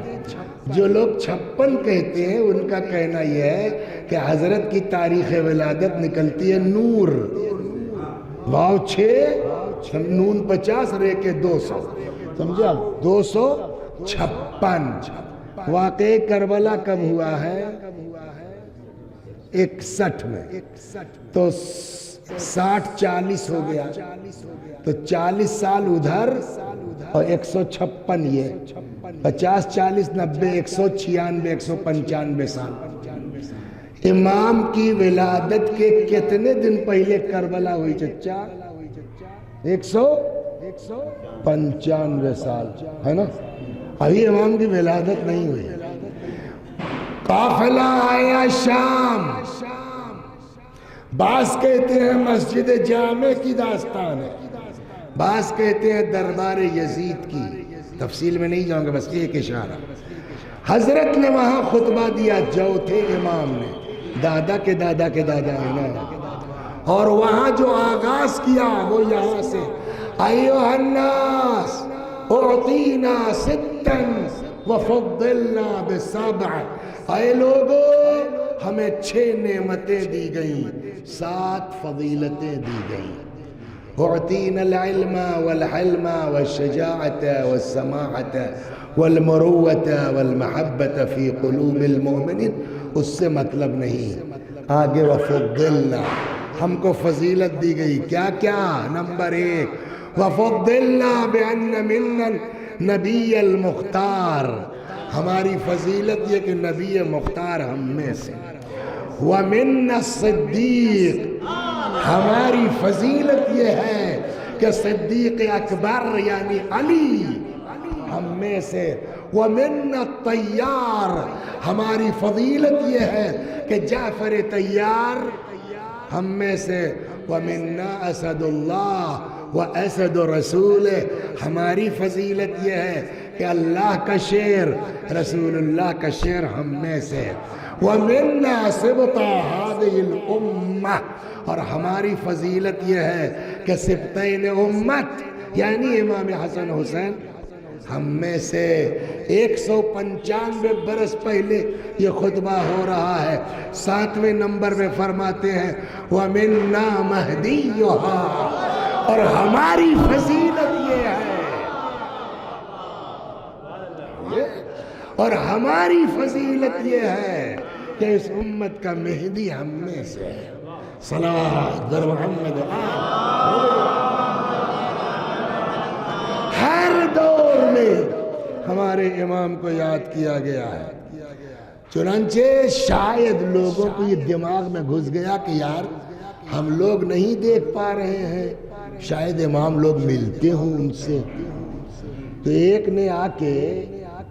جو لوگ 56 کہتے ہیں ان کا کہنا یہ ہے کہ حضرت کی تاریخ ولادت نکلتی ہے نور، واو 6 نون 50 رے کے 200، سمجھا؟ 256۔ واقع کربلا کب ہوا ہے؟ 61 میں، تو 60-40 ہو گیا، تو 40 سال ادھر اور 156 یہ، 50-40 90 196 195 سال۔ امام کی ولادت کے کتنے دن پہلے کربلا ہوئی چچا؟ 195 سال، ہے نا؟ ابھی امام کی ولادت نہیں ہوئی۔ قافلہ آیا شام، بعض کہتے ہیں مسجد جامع کی داستان ہے، بعض کہتے ہیں دربار یزید کی، تفصیل میں نہیں جاؤں گا، بس ایک اشارہ۔ حضرت نے وہاں خطبہ دیا، جو تھے امام نے، دادا کے دادا کے دادا ہے نا، اور وہاں جو آغاز کیا وہ یہاں سے، ایھا الناس اعطینا ستا وفضلنا بسبع، اے لوگو ہمیں 6 نعمتیں دی گئیں، 7 فضیلتیں دی گئیں۔ اعطینا العلم والحلم والشجاعة والسماحة والمروة والمحبة في قلوب المؤمنين، اس سے مطلب نہیں، آگے وفضلنا، ہم کو فضیلت دی گئی، کیا کیا؟ نمبر 1 وفضلنا بأن منا نبی المختار، ہماری فضیلت یہ کہ نبی مختار ہم میں سے، ومن الصدیق، ہماری فضیلت یہ ہے کہ صدیق اکبر یعنی علی ہم میں سے، ومن الطیار، ہماری فضیلت یہ ہے کہ جعفر طیار ہم میں سے، وَمِنَّا أَسَدُ اللَّهِ وَأَسَدُ رَسُولِهِ، ہماری فضیلت یہ ہے کہ اللہ کا شیر، رسول اللہ کا شیر ہم میں سے، وَمِنَّا سِبْطَ هَذِهِ الْأُمَّةِ، اور ہماری فضیلت یہ ہے کہ سبطین امت یعنی امام حسن حسین ہم میں سے 195 برس پہلے یہ خطبہ ہو رہا ہے۔ 7ویں نمبر میں فرماتے ہیں وَمِنَّا مَهْدِيُّهَا، اور ہماری فضیلت یہ ہے، اور ہماری فضیلت یہ ہے کہ اس امت کا مہدی ہم میں سے ہے۔ صلوات در محمد ہر دور میں ہمارے امام کو یاد کیا گیا ہے، چنانچہ شاید لوگوں کو یہ دماغ میں گھس گیا کہ یار ہم لوگ نہیں دیکھ پا رہے ہیں، شاید امام لوگ ملتے ہوں ان سے۔ تو ایک نے آ کے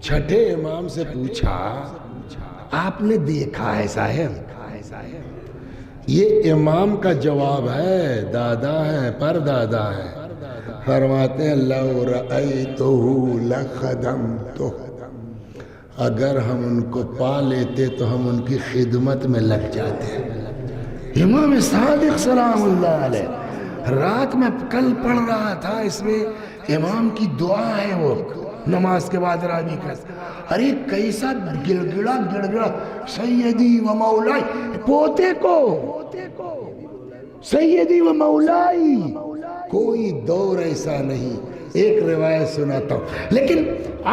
چھٹے امام سے پوچھا آپ نے دیکھا ہے صاحب؟ یہ امام کا جواب ہے، دادا ہے، پر دادا ہے۔ فرماتے ہیں لو رأیتہ لخدمتہ، اگر ہم ان کو پا لیتے تو ہم ان کی خدمت میں لگ جاتے۔ امام صادق سلام اللہ علیہ، رات میں کل پڑھ رہا تھا، اس میں امام کی دعا ہے، وہ نماز کے بعد راوی کا، ارے کیسا گڑگڑا سیدی و مولائی، پوتے کو سیدی و مولائی، کوئی دور ایسا نہیں۔ ایک روایت سناتا ہوں، لیکن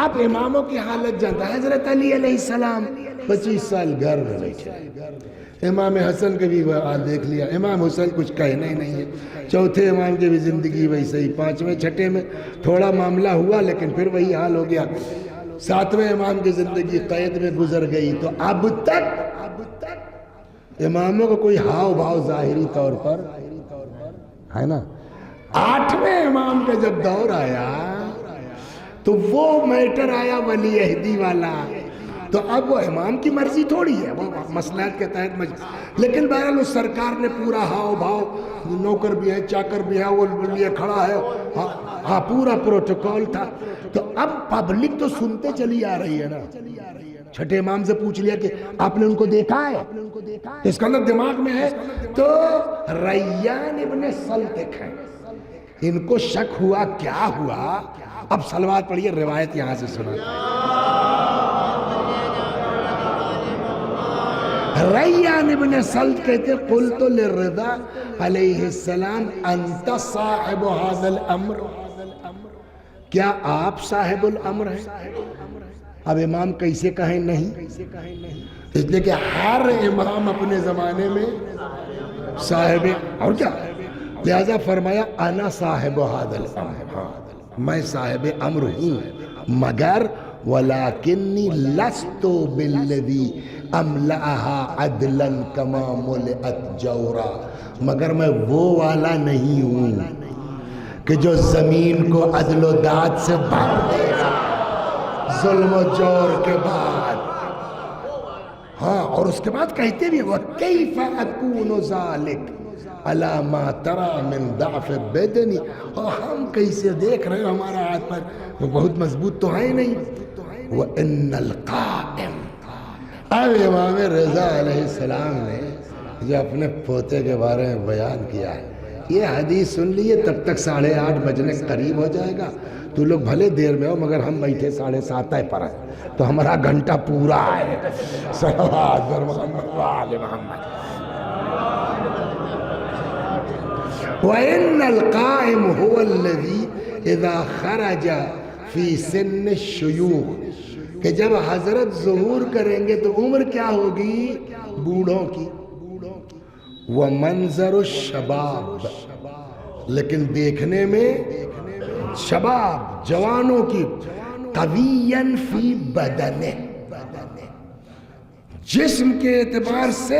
آپ اماموں کی حالت جانتا ہے۔ حضرت علی علیہ السلام 25 سال گھر میں بیٹھے، امام حسن کے بھی حال دیکھ لیا، امام حسین کچھ کہنا ہی نہیں ہے، چوتھے امام کی بھی زندگی ویسے ہی، 5ویں 6ٹھے میں تھوڑا معاملہ ہوا لیکن پھر وہی حال ہو گیا، 7ویں امام کی زندگی قید میں گزر گئی۔ تو اب تک اماموں کو کوئی ہاؤ بھاؤ ظاہری طور پر ہے نا۔ 8ویں امام کا جب دور آیا تو وہ میٹر آیا ولی عہدی والا، تو اب وہ امام کی مرضی تھوڑی ہے، وہ مصلحت کے تحت لیکن بہرحال اس سرکار نے پورا ہاؤ بھاؤ، نوکر بھی ہے چاکر بھی ہے، وہ لیے کھڑا ہے، ہاں پورا پروٹوکول تھا۔ تو اب پبلک تو سنتے چلی آ رہی ہے نا، چھٹے امام سے پوچھ لیا کہ آپ نے ان کو دیکھا ہے، اس کا اندر دماغ میں ہے۔ تو ریان ابن سلطق ہیں، ان کو شک ہوا، کیا ہوا؟ اب صلوات پڑھیے، روایت یہاں سے سنا۔ ریان ابن سلط کہتے قلت للرضا علیہ السلام انت صاحب هذا الامر، کیا آپ صاحب الامر ہیں؟ اب امام کیسے کہیں نہیں؟ اس لیے کہ ہر امام اپنے زمانے میں صاحب، اور کیا، لہذا فرمایا انا صاحب هذا الامر، میں صاحب امر ہوں، مگر ولکنی لست بالذی املأها عدلا کما ملئت جورا، مگر میں وہ والا نہیں ہوں کہ جو زمین کو عدل و داد سے بھر دے گا ظلم و جور کے بعد۔ ہاں، اور اس کے بعد کہتے بھی وَكَيْفَ أَكُونُ ذَلِكَ عَلَى مَا تَرَى مِن ضَعْفِ بَدَنِ، اور ہم کیسے دیکھ رہے ہو ہمارا ہاتھ پر وہ بہت مضبوط تو ہے نہیں۔ وَإِنَّ الْقَائِمِ، اب امام رضا علیہ السلام نے جو اپنے پوتے کے بارے میں بیان کیا ہے، یہ حدیث سن لیے تب تک 8:30 بجنے قریب ہو جائے گا، تو لوگ بھلے دیر میں ہو مگر ہم بیٹھے 7:30 پر ہیں، تو ہمارا گھنٹہ پورا ہے۔ صلوات بر محمد وآل محمد۔ وَإِنَّ الْقَائِمُ هُوَ الَّذِي إِذَا خَرَجَ فِي سِنِّ الشُّيُوخِ، کہ جب حضرت ظہور کریں گے تو عمر کیا ہوگی؟ بوڑھوں کی۔ وَمَنظَرُ الشَّبَابِ، لیکن دیکھنے میں شباب جوانوں کی، قَوِيًّا فِي بَدَنِهِ، جسم کے اعتبار سے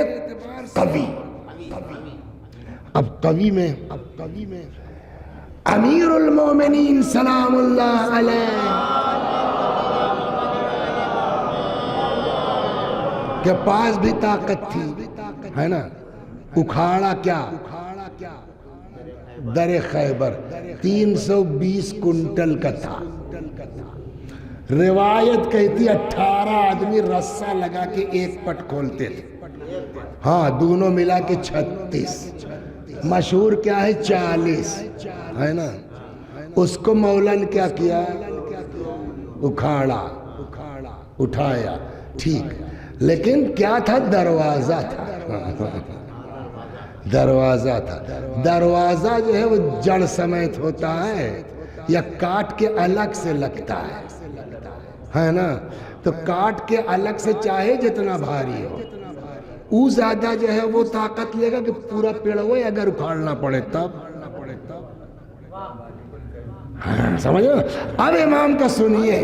قوی۔ اب قوی میں امیر المومنین سلام اللہ علیہ کے پاس بھی طاقت تھی، ہے نا، اکھاڑا کیا؟ در خیبر 320 کنٹل کا تھا. روایت کہتی 18 آدمی رسہ لگا کے ایک پٹ کھولتے تھے. ہاں دونوں ملا کے 36. مشہور کیا ہے 40 ہے نا. اس کو مولا نے کیا کیا؟ اکھاڑا اٹھایا. ٹھیک لیکن کیا تھا؟ دروازہ تھا. دروازہ تھا. دروازہ جو ہے وہ جڑ سمیت ہوتا ہے یا کاٹ کے الگ سے لگتا ہے نا. تو کاٹ کے الگ سے چاہے جتنا بھاری ہو وہ زیادہ جو ہے وہ طاقت لے گا کہ پورا پیڑ ہو اگر اکھاڑنا پڑے تب. سمجھو. اب امام کا سنیے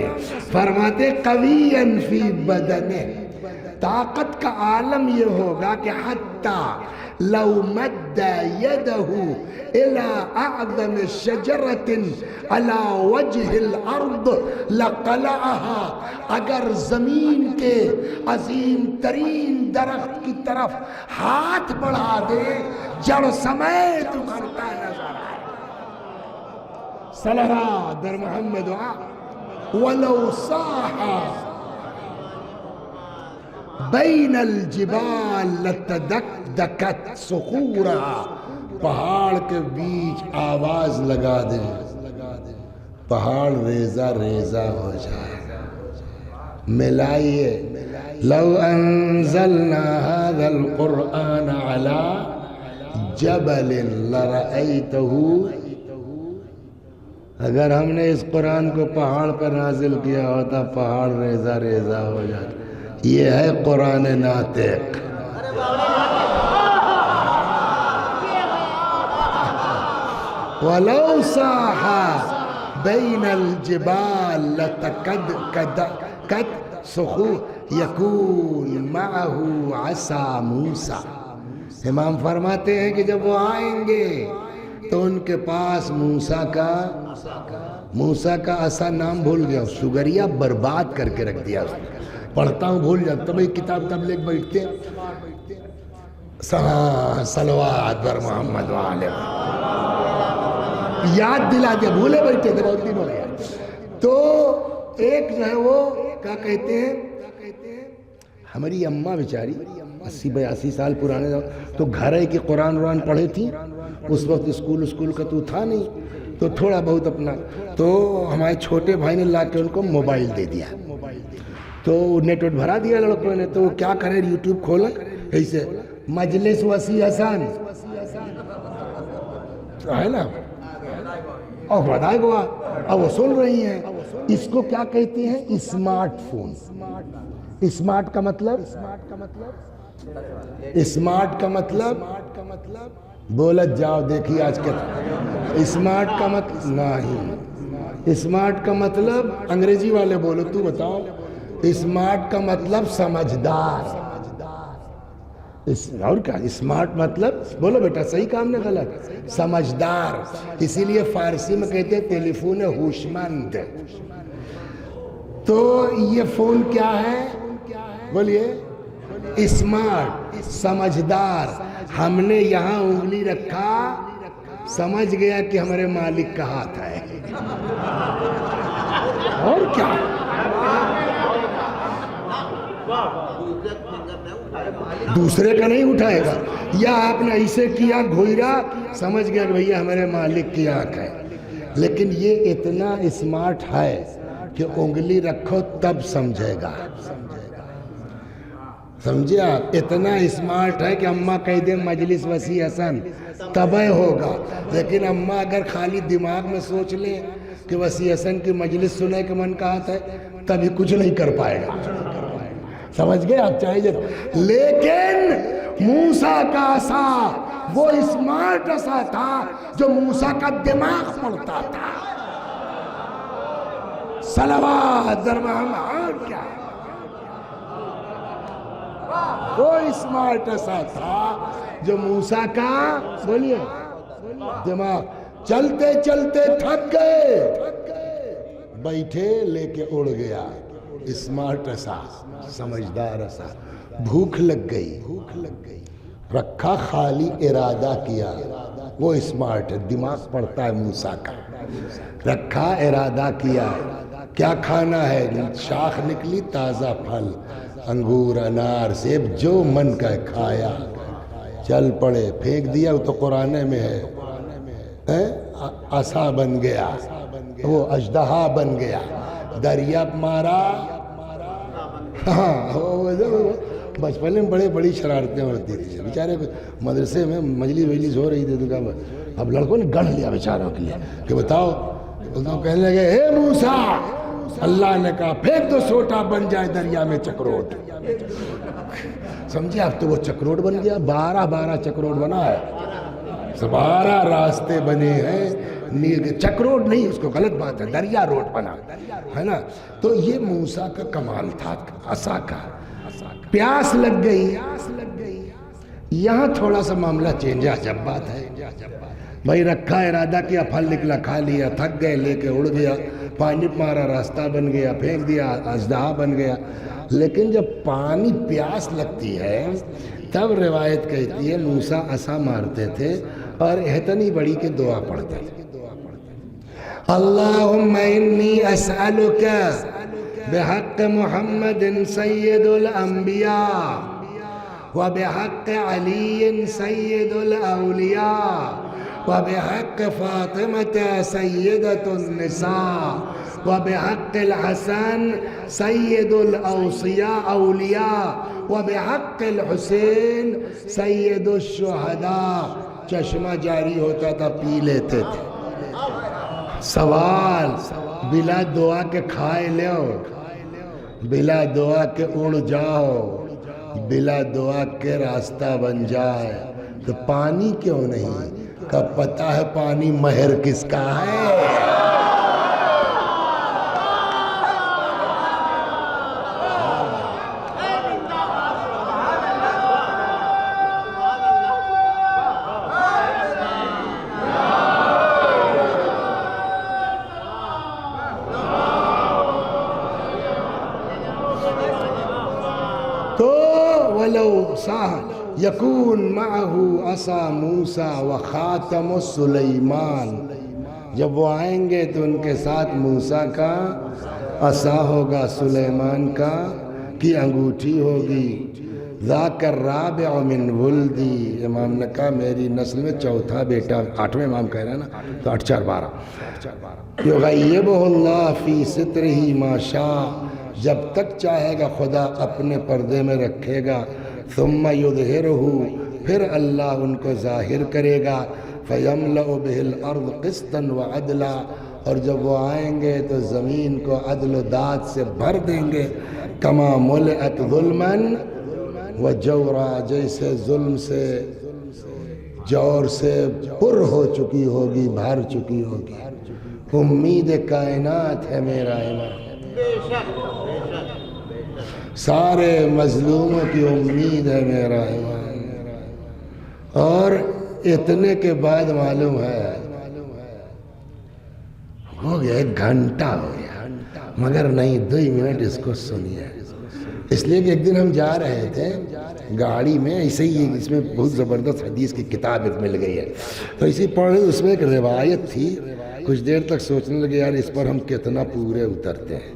فرماتے قویًا فی بدنہ، طاقت کا عالم یہ ہوگا کہ حتی لو مد یدہ الى اعظم شجرۃ علی وجہ الارض لقلعها، اگر زمین کے عظیم ترین درخت کی طرف ہاتھ بڑھا دے جڑ سمیت اکھڑتا نظر آئے. صلوات در محمد ولو صاح بین الجبال لتدکدکت صخورها، پہاڑ کے بیچ آواز لگا دے پہاڑ ریزہ ریزہ ہو جائے. ملائیے لو انزلنا هذا القرآن على جبل لرأيته، اگر ہم نے اس قرآن کو پہاڑ پر نازل کیا ہوتا پہاڑ ریزہ ریزہ ہو جاتا. یہ ہے قرآن ناطق. وَلَوْ صَاحَ بَيْنَ الْجِبَالِ لَتَكَدْكَدْ صُخُورٌ يَكُونُ مَعَهُ عَصَا مُوسَىٰ. امام فرماتے ہیں کہ جب وہ آئیں گے تو ان کے پاس موسیٰ کا عصا نام بھول گیا. شگریا برباد کر کے رکھ دیا. پڑھتا ہوں بھول جاتا. تب ایک کتاب تبلیغ بیٹھتے صلوات بر محمد وآلہ، یاد دلا دیا. بھولے بیٹھے تھے بہت دن ہو گیا. تو ایک جو ہے وہ کیا کہتے ہیں، ہماری اماں بیچاری 80-82 سال پرانے تو گھر ہے کہ قرآن پڑھے تھی. اس وقت اسکول کا تو تھا نہیں تو تھوڑا بہت اپنا. تو ہمارے چھوٹے بھائی نے لا کے ان کو موبائل دے دیا. تو نیٹ ویٹ بھرا دیا لڑکوں نے. تو وہ کیا کرے یوٹیوب کھولا ایسے مجلس وسیع حسن ہے نا اور بدائے گوا. اب وہ سن رہی ہیں. اس کو کیا کہتے ہیں؟ Smart phone. اسمارٹ کا مطلب بولت جاؤ دیکھیے آج کل. اسمارٹ کا مطلب نہیں. اسمارٹ کا مطلب انگریزی والے بولو تو بتاؤ. اسمارٹ کا مطلب سمجھدار. اور کیا اسمارٹ مطلب بولو بیٹا صحیح کام نے غلط؟ سمجھدار. اسی لیے فارسی میں کہتے ہیں ٹیلیفون ہوش مند. تو یہ فون کیا ہے بولیے؟ اسمارٹ سمجھدار. ہم نے یہاں انگلی رکھا سمجھ گیا کہ ہمارے مالک کا ہاتھ ہے. اور کیا دوسرے کا نہیں اٹھائے گا. یا آپ نے ایسے کیا گھوئرا سمجھ گیا کہ بھئی ہمارے مالک کی آنکھ ہے. لیکن یہ اتنا اسمارٹ ہے کہ انگلی رکھو تب سمجھے گا. سمجھے آپ؟ اتنا اسمارٹ ہے کہ اماں کہہ دیں مجلس وسیع حسن تبے ہوگا. لیکن اماں اگر خالی دماغ میں سوچ لیں کہ وسیع حسن کی مجلس سنے کے من کا ہاتھ ہے تبھی کچھ نہیں کر پائے گا. سمجھ گئے آپ؟ چاہیے. لیکن موسیٰ کا عصا وہ اسمارٹ عصا تھا جو موسیٰ کا دماغ پڑھتا تھا. صلوات در محمد. اور کیا وہ اسمارٹ عصا تھا جو موسیٰ کا بولیے دماغ. چلتے چلتے تھک گئے بیٹھے لے کے اڑ گیا. اسمارٹ عصا سمجھدار عصا. بھوک لگ گئی رکھا خالی ارادہ کیا وہ اسمارٹ ہے، دماغ پڑتا ہے موسیٰ کا. رکھا، ارادہ کیا کیا کھانا ہے، شاخ نکلی تازہ پھل، انگور انار سیب جو من کا کھایا، چل پڑے، پھینک دیا. وہ تو قرآن میں ہے، عصا بن گیا، وہ اژدہا بن گیا، دریا مارا. ہاں بچپن میں بڑی شرارتیں ہوتی تھی بیچارے. مدرسے میں مجلس ہو رہی تھی تو کہا اب لڑکوں نے گڑھ لیا بیچاروں کے لیے کہ بتاؤ. کہنے لگے اے موسیٰ، اللہ نے کہا پھینک دو سوٹا بن جائے دریا میں چکروٹ. سمجھے؟ اب تو وہ چکروٹ بن گیا، 12 چکروٹ بنا ہے، 12 راستے بنے ہیں نیل کے. چکروٹ نہیں، اس کو غلط بات ہے، دریا روٹ بنا ہے نا. تو یہ موسیٰ کا کمال تھا عصا کا. پیاس لگ گئی، یہاں تھوڑا سا معاملہ چینج ہے. عجب بات ہے بھائی، رکھا ارادہ کیا، پھل نکلا کھا لیا، تھک گئے لے کے اڑ گیا، پانی مارا راستہ بن گیا، پھینک دیا اژدہا بن گیا. لیکن جب پانی پیاس لگتی ہے تب روایت کہتی ہے موسیٰ عصا مارتے تھے اور اتنی بڑی کہ دعا پڑھتے تھے. اللہم انی اسألک بحق محمد سید الانبیاء وبحق علی سید الاولیاء وبحق فاطمة سیدۃ النساء وبحق الحسن سید الاولیاء وبحق الحسین سید الشہداء. چشمہ جاری ہوتا تھا، پی لیتے تھے. سوال، بلا دعا کے کھائے لو، بلا دعا کے اڑ جاؤ، بلا دعا کے راستہ بن جائے تو پانی کیوں نہیں؟ کب پتہ ہے پانی مہر کس کا ہے؟ یکون معہ عصا موسیٰ و خاتم سلیمان. جب وہ آئیں گے تو ان کے ساتھ موسیٰ کا عصا ہوگا، سلیمان کا کی انگوٹھی ہوگی. ذاک الرابع من ولدی، امام نے کہا میری نسل میں چوتھا بیٹا، 8ویں امام کہہ رہے ہیں نا، تو 8 4 12. یغیبہ اللہ فی سترہ ما شاء، جب تک چاہے گا خدا اپنے پردے میں رکھے گا. ثم یظہرہ، پھر اللہ ان کو ظاہر کرے گا. فیملأ بہ الارض قسطا وعدلا، اور جب وہ آئیں گے تو زمین کو عدل و داد سے بھر دیں گے. کما ملئت ظلما و جورا، جیسے ظلم سے جور سے پر ہو چکی ہوگی، بھر چکی ہوگی. امید کائنات ہے میرا امام، سارے مظلوموں کی امید ہے میرا امام. اور اتنے کے بعد معلوم ہے ہو گیا 1 گھنٹہ ہو گیا، مگر نہیں 2 منٹ اس کو سنیے. اس لیے کہ ایک دن ہم جا رہے تھے گاڑی میں، ایسے ہی اس میں بہت زبردست حدیث کی کتاب مل گئی ہے، تو اسی پڑھ رہے اس میں ایک روایت تھی. کچھ دیر تک سوچنے لگے یار اس پر ہم کتنا پورے اترتے ہیں.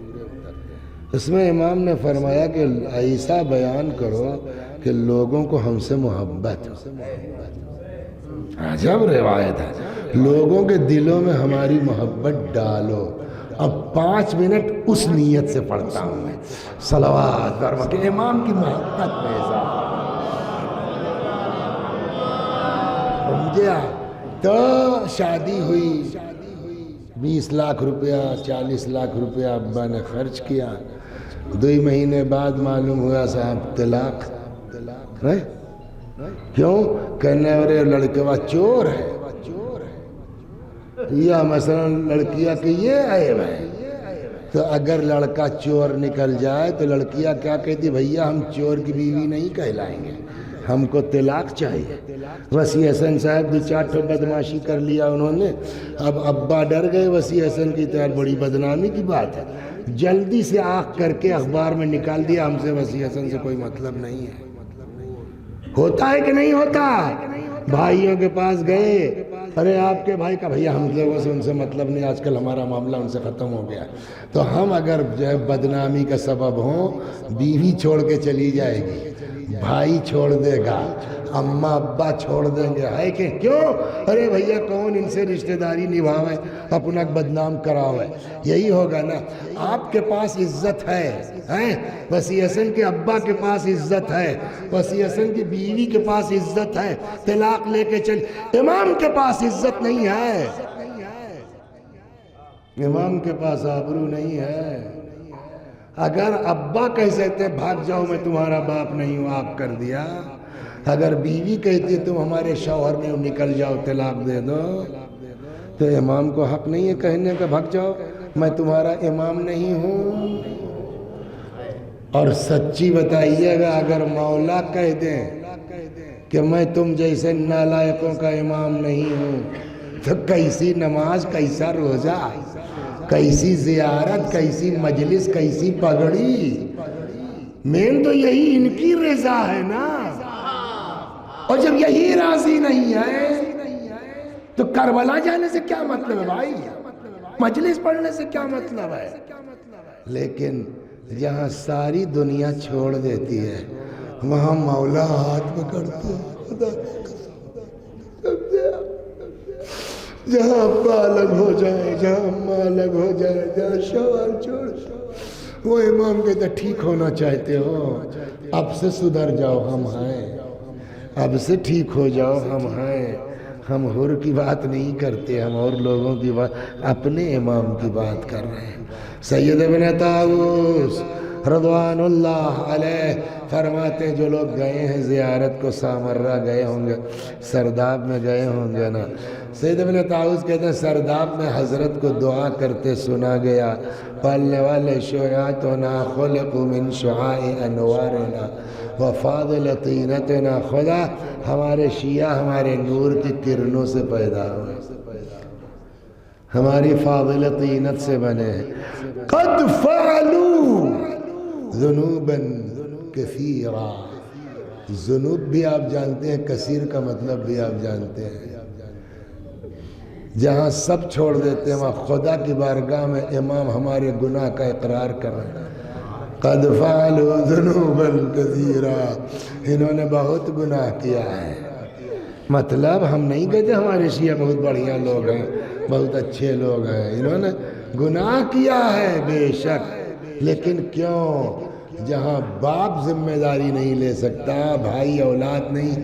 اس میں امام نے فرمایا کہ ایسا بیان کرو کہ لوگوں کو ہم سے محبت ہو. عجب روایت ہے، لوگوں کے دلوں میں ہماری محبت ڈالو. اب 5 منٹ اس نیت سے پڑھتا ہوں میں، صلوات اور کہ امام کی محبت میں اضافہ. سمجھا؟ تو شادی ہوئی، 20 لاکھ روپیہ 40 لاکھ روپیہ ابا نے خرچ کیا. 2 مہینے بعد معلوم ہوا صاحب طلاق. کیوں؟ کہنے والے لڑکے وہ چور ہے، یا مثلا لڑکیاں کہ یہ عیب ہے. تو اگر لڑکا چور نکل جائے تو لڑکیاں کیا کہتی؟ بھیا ہم چور کی بیوی نہیں کہلائیں گے، ہم کو طلاق چاہیے. وسیع حسن صاحب 2-4 ٹھو بدماشی کر لیا انہوں نے، اب ابا ڈر گئے وسیع حسن کی. تو بڑی بدنامی کی بات ہے، جلدی سے آنکھ کر کے اخبار میں نکال دیا ہم سے وسیع حسن سے کوئی مطلب نہیں ہے. ہوتا ہے کہ نہیں ہوتا؟ بھائیوں کے پاس گئے، ارے آپ کے بھائی کا بھیا ہم لوگوں سے ان سے مطلب نہیں، آج کل ہمارا معاملہ ان سے ختم ہو گیا. تو ہم اگر جو ہے بدنامی کا سبب ہوں، بیوی چھوڑ کے چلی جائے گی، بھائی چھوڑ دے گا، اماں ابا چھوڑ دیں گے، ہے کہ کیوں؟ ارے بھیا کون ان سے رشتہ داری نبھاوے، اپنا بدنام کراوے. یہی ہوگا نا. آپ کے پاس عزت ہے، وسیع حسن کے ابا کے پاس عزت ہے، وسیع حسن کی بیوی کے پاس عزت ہے، طلاق لے کے چل. امام کے پاس عزت نہیں ہے، امام کے پاس آبرو نہیں ہے. اگر ابا کہہ سکتے بھاگ جاؤ میں تمہارا باپ نہیں ہوں، آپ کر دیا. اگر بیوی کہتی تم ہمارے شوہر نہیں ہو، نکل جاؤ، طلاق دے دو، تو امام کو حق نہیں ہے کہنے کا بھاگ جاؤ میں تمہارا امام نہیں ہوں. اور سچی بتائیے گا اگر مولا کہہ دیں کہ میں تم جیسے نالائقوں کا امام نہیں ہوں، تو کیسی نماز، کیسا روزہ، کیسی زیارت، کیسی مجلس، کیسی پگڑی. مین تو یہی ان کی رضا ہے نا. اور جب یہی راضی نہیں ہے تو کربلا جانے سے کیا مطلب ہے بھائی، مجلس پڑھنے سے کیا مطلب ہے. لیکن جہاں ساری دنیا چھوڑ دیتی ہے وہاں مولا ہاتھ پکڑتے ہیں. خدا جہاں ابا الگ ہو جائے، جہاں اماں الگ ہو جائے، جہاں شوہر چھوڑ، وہ امام کہتا ٹھیک ہونا چاہتے ہو، اب سے سدھر جاؤ، ہم ہیں. اب سے ٹھیک ہو جاؤ، ہم ہیں. ہم حر کی بات نہیں کرتے، ہم اور لوگوں کی بات، اپنے امام کی بات کر رہے ہیں. سید ابن طاووس رضوان اللہ علیہ فرماتے جو لوگ گئے ہیں زیارت کو، سامرہ گئے ہوں گے، سرداب میں گئے ہوں گے نا. سید ابن طاووس کہتے ہیں سرداب میں حضرت کو دعا کرتے سنا گیا، پالنے والے شیعاتنا خلقوا من شعاع انوارنا وفاضل طینتنا. خدا ہمارے شیعہ ہمارے نور کی کرنوں سے پیدا ہوئے، ہماری فاضل طینت سے بنے ہیں. قد فعلوا ذنوبا کثیرا. ذنوب بھی آپ جانتے ہیں، کثیر کا مطلب بھی آپ جانتے ہیں. جہاں سب چھوڑ دیتے ہیں وہاں خدا کی بارگاہ میں امام ہمارے گناہ کا اقرار کر رہے ہیں. قد فعلوا ذنوبا کثیرا. انہوں نے بہت گناہ کیا ہے. مطلب ہم نہیں کہتے ہمارے شیعہ بہت بڑھیا لوگ ہیں، بہت اچھے لوگ ہیں. انہوں نے گناہ کیا ہے بے شک، لیکن کیوں؟ جہاں باپ ذمہ داری نہیں لے سکتا، بھائی اولاد نہیں.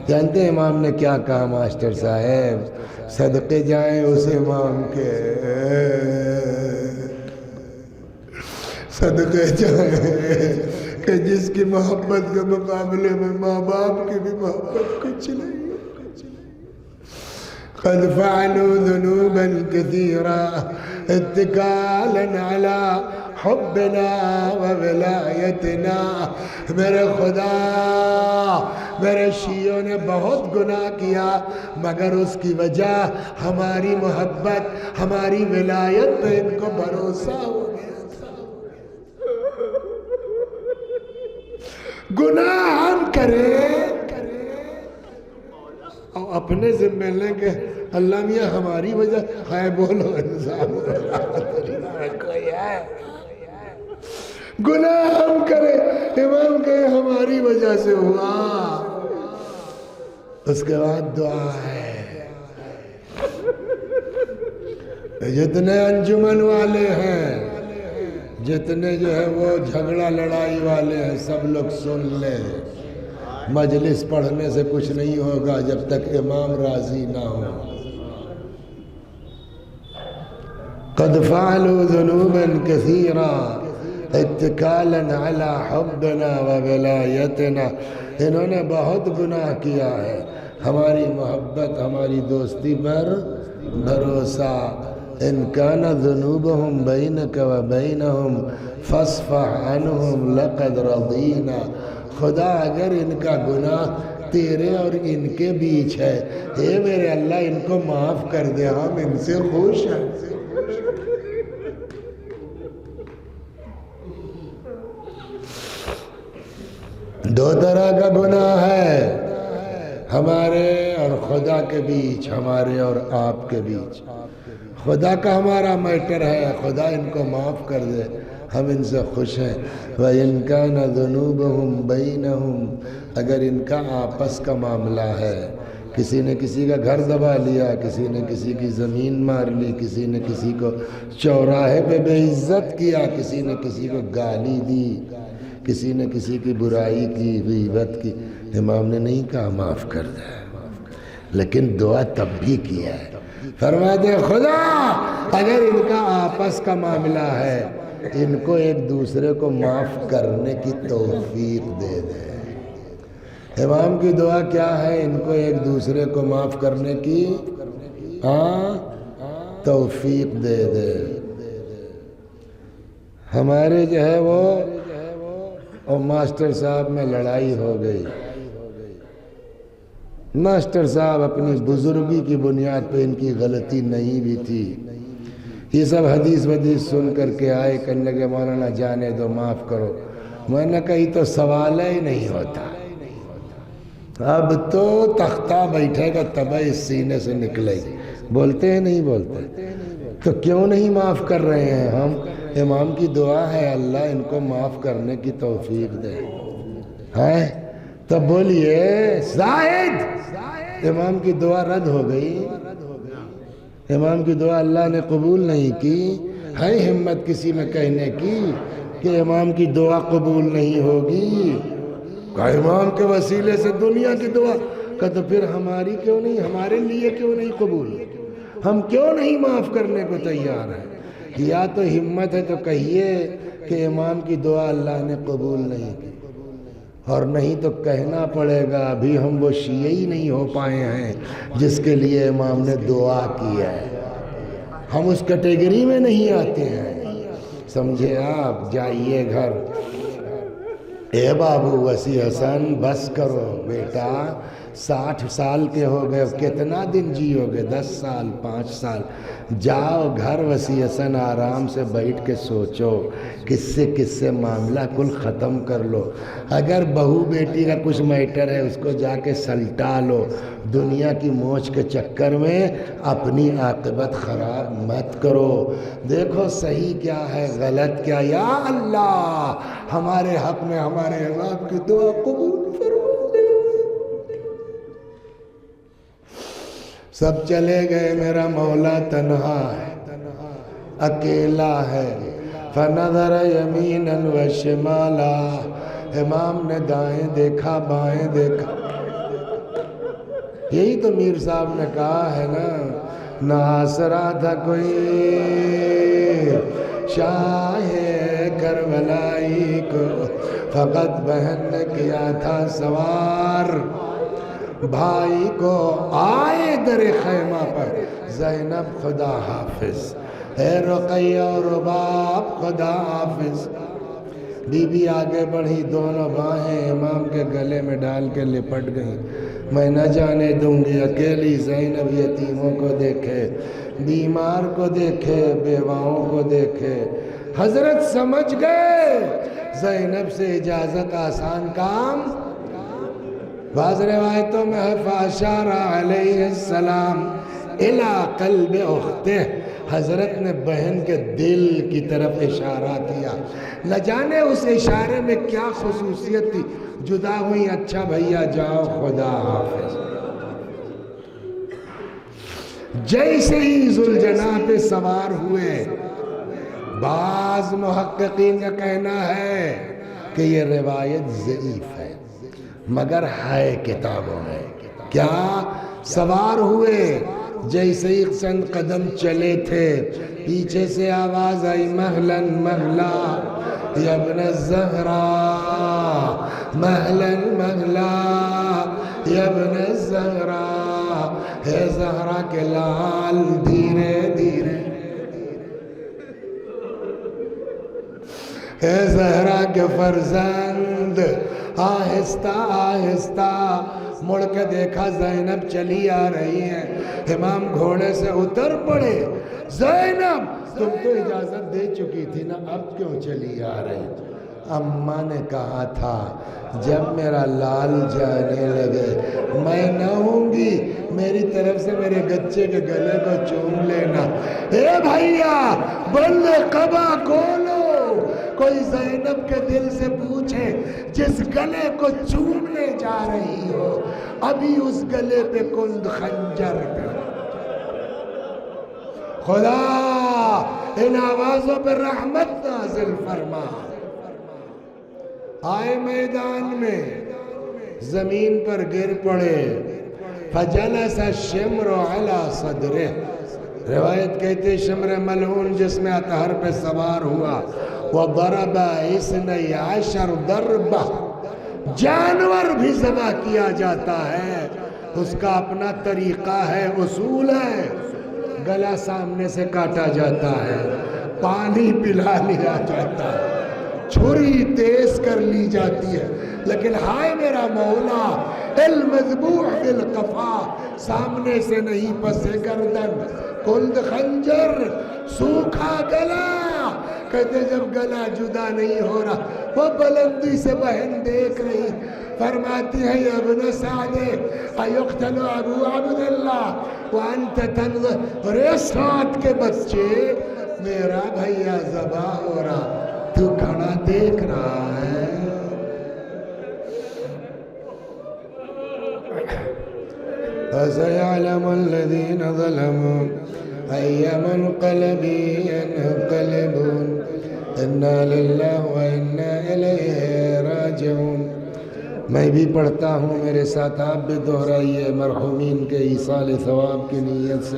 جانتے ہیں امام نے کیا کہا ماسٹر صاحب؟ صدقے جائیں اس امام کے، صدقے جائیں کہ جس کی محبت کے مقابلے میں ماں باپ کی بھی محبت کچھ نہیں. قد فعلوا ذنوبا كثيرا اتكالا على حبنا وولایتنا. میرے خدا، میرے شیعوں نے بہت گناہ کیا مگر اس کی وجہ ہماری محبت، ہماری ولایت پہ ان کو بھروسہ ہو گیا تھا. گناہ ہم کریں اور اپنے ذمہ لیں کہ اللہ میاں ہماری وجہ ہے، بولو انسان کوئی ہے. گناہ ہم کریں، امام کہے ہماری وجہ سے ہوا. اس کے بعد دعا ہے. جتنے انجمن والے ہیں، جتنے جو ہے وہ جھگڑا لڑائی والے ہیں، سب لوگ سن لیں. مجلس پڑھنے سے کچھ نہیں ہوگا جب تک امام راضی نہ ہو. قد فعلوا ذنوبا كثيرا اتكالا على حبنا وولایتنا. انہوں نے بہت گناہ کیا ہے، ہماری محبت، ہماری دوستی پر بھروسہ. ان كان ذنوبهم بينك وبينهم فاصفح عنهم لقد رضينا. خدا اگر ان کا گناہ تیرے اور ان کے بیچ ہے، اے میرے اللہ ان کو معاف کر دے، ہم ان سے خوش ہیں. دو طرح کا گناہ ہے، ہمارے اور خدا کے بیچ، ہمارے اور آپ کے بیچ۔ خدا کا ہمارا میٹر ہے، خدا ان کو معاف کر دے، ہم ان سے خوش ہیں۔ وَإِنْ كَانَ ذُنُوبُهُمْ بَيْنَهُمْ، اگر ان کا آپس کا معاملہ ہے، کسی نے کسی کا گھر دبا لیا، کسی نے کسی کی زمین مار لی، کسی نے کسی کو چوراہے پہ بے عزت کیا، کسی نے کسی کو گالی دی، کسی نے کسی کی برائی کی، غیبت کی، امام نے نہیں کہا معاف کر دے، لیکن دعا تب بھی کیا ہے۔ فرماتے خدا اگر ان کا آپس کا معاملہ ہے، ان کو ایک دوسرے کو معاف کرنے کی توفیق دے دے۔ امام کی دعا کیا ہے؟ ان کو ایک دوسرے کو معاف کرنے کی توفیق دے دے۔ ہمارے جو ہے وہ اور ماسٹر صاحب میں لڑائی ہو گئی۔ ماسٹر صاحب اپنی بزرگی کی بنیاد پہ، ان کی غلطی نہیں بھی تھی، یہ سب حدیث ودیث سن کر کے آئے، کہنے لگے مولانا جانے دو، معاف کرو۔ میں نے کہا یہ تو سوال ہی نہیں ہوتا، اب تو تختہ بیٹھے گا تبہ اس سینے سے نکلے گی۔ بولتے ہیں نہیں بولتے؟ تو کیوں نہیں معاف کر رہے ہیں ہم؟ امام کی دعا ہے اللہ ان کو معاف کرنے کی توفیق دے۔ تو بولیے زاہد، امام کی دعا رد ہو گئی، امام کی دعا اللہ نے قبول نہیں کی۔ ہے ہمت کسی میں کہنے کی کہ امام کی دعا قبول نہیں ہوگی؟ کہ امام کے وسیلے سے دنیا کی دعا، کہ تو پھر ہماری کیوں نہیں، ہمارے لیے کیوں نہیں قبول؟ ہم کیوں نہیں معاف کرنے کو تیار ہیں؟ یا تو ہمت ہے تو کہیے کہ امام کی دعا اللہ نے قبول نہیں کی، اور نہیں تو کہنا پڑے گا ابھی ہم وہ شیعی نہیں ہو پائے ہیں جس کے لیے امام نے دعا کی ہے، ہم اس کیٹیگری میں نہیں آتے ہیں۔ سمجھے آپ؟ جائیے گھر۔ اے بابو وسیع حسن بس کرو بیٹا، 60 سال کے ہو گئے، کتنا دن جیو گے؟ 10 سال 5 سال؟ جاؤ گھر وسیع حسن، آرام سے بیٹھ کے سوچو، کس سے معاملہ کل ختم کر لو۔ اگر بہو بیٹی کا کچھ میٹر ہے اس کو جا کے سلٹا لو، دنیا کی موج کے چکر میں اپنی عاقبت خراب مت کرو۔ دیکھو صحیح کیا ہے غلط کیا، یا اللہ ہمارے حق میں ہمارے امام کی دعا قبول فرما۔ سب چلے گئے، میرا مولا تنہا ہے، اکیلا ہے۔ فنظر یمینا و شمالا، امام نے دائیں دیکھا بائیں دیکھا۔ یہی تو میر صاحب نے کہا ہے نا، نہ آسرا تھا کوئی شاہ کربلائی کو، فقط بہن نے کیا تھا سوار بھائی کو۔ آئے در خیمہ پر زینب خدا حافظ، اے رقیہ اور رباب خدا حافظ۔ بی بی آگے بڑھی، دونوں باہیں امام کے گلے میں ڈال کے لپٹ گئیں۔ میں نہ جانے دوں گی اکیلی زینب یتیموں کو دیکھے، بیمار کو دیکھے، بیواؤں کو دیکھے۔ حضرت سمجھ گئے زینب سے اجازت آسان کام۔ بعض روایتوں میں ہے فاشار علیہ السلام الی قلب اختہ، حضرت نے بہن کے دل کی طرف اشارہ کیا۔ نہ جانے اس اشارے میں کیا خصوصیت تھی، جدا ہوئی، اچھا بھیا جاؤ خدا حافظ۔ جیسے ہی ذوالجناح پہ سوار ہوئے، بعض محققین کا کہنا ہے کہ یہ روایت ضعیف ہے، مگر ہے کتابوں میں۔ کیا؟ سوار ہوئے، جیسے ہی چند قدم چلے تھے، پیچھے سے آواز آئی مہلن مہلا یا ابن الزہرا، مہلن مہلا یا ابن الزہرا، اے زہرا کے لال دھیرے دھیرے، اے زہرا کے فرزند آہستہ آہستہ۔ مڑ کے دیکھا زینب چلی آ رہی ہے، امام گھوڑے سے اتر پڑے۔ زینب تم تو اجازت دے چکی تھی نا، اب کیوں چلی آ رہی؟ اماں نے کہا تھا جب میرا لال جانے لگے میں نہ ہوں گی میری طرف سے میرے بچے کے گلے کو چوم لینا۔ اے بھائیا بل قبا کھولو، کوئی زینب کے دل سے پوچھے جس گلے کو چومنے جا رہی ہو ابھی اس گلے پہ کند خنجر پہ۔ خدا ان آوازوں پر رحمت نازل فرما۔ آئے میدان میں زمین پر گر پڑے، فجلس الشمر علی صدرہ، روایت کہتے شمر ملعون جس میں اطہر پہ سوار ہوا، وضرب 12 ضربہ، جانور بھی ذبح کیا جاتا ہے، اس کا اپنا طریقہ ہے، اصول ہے، گلا سامنے سے کاٹا جاتا ہے، پانی پلا لیا جاتا ہے، چھری تیز کر لی جاتی ہے، لیکن ہائے میرا مولا المذبوح فی القفا، سامنے سے نہیں پس گردن، کند خنجر، سوکھا گلا۔ کہتے جب گلا جدا نہیں ہو رہا وہ بلندی سے بہن دیکھ رہی، فرماتی ہے یا ابن سعد ایقتل ابو عبداللہ وانت تنظر، اور اے سعد کے بچے میرا بھیا ذبح ہو رہا تو کھڑا دیکھ رہا ہے۔ فَسَيَعْلَمُ الَّذِينَ ظَلَمُوا أَيَّ مُنْقَلَبٍ يَنْقَلِبُونَ إِنَّا لِلَّهِ وَإِنَّا إِلَيْهِ رَاجِعُونَ۔ میں بھی پڑھتا ہوں، میرے ساتھ آپ بھی دہرائیے مرحومین کے ایصال ثواب کی نیت سے۔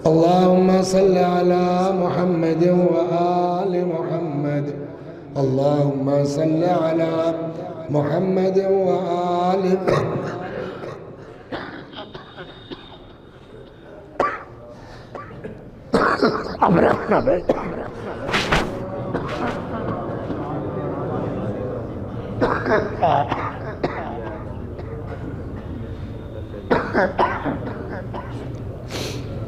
اللہم صلی علی محمد وآل محمد، اللہم صلی علی محمد وآل محمد۔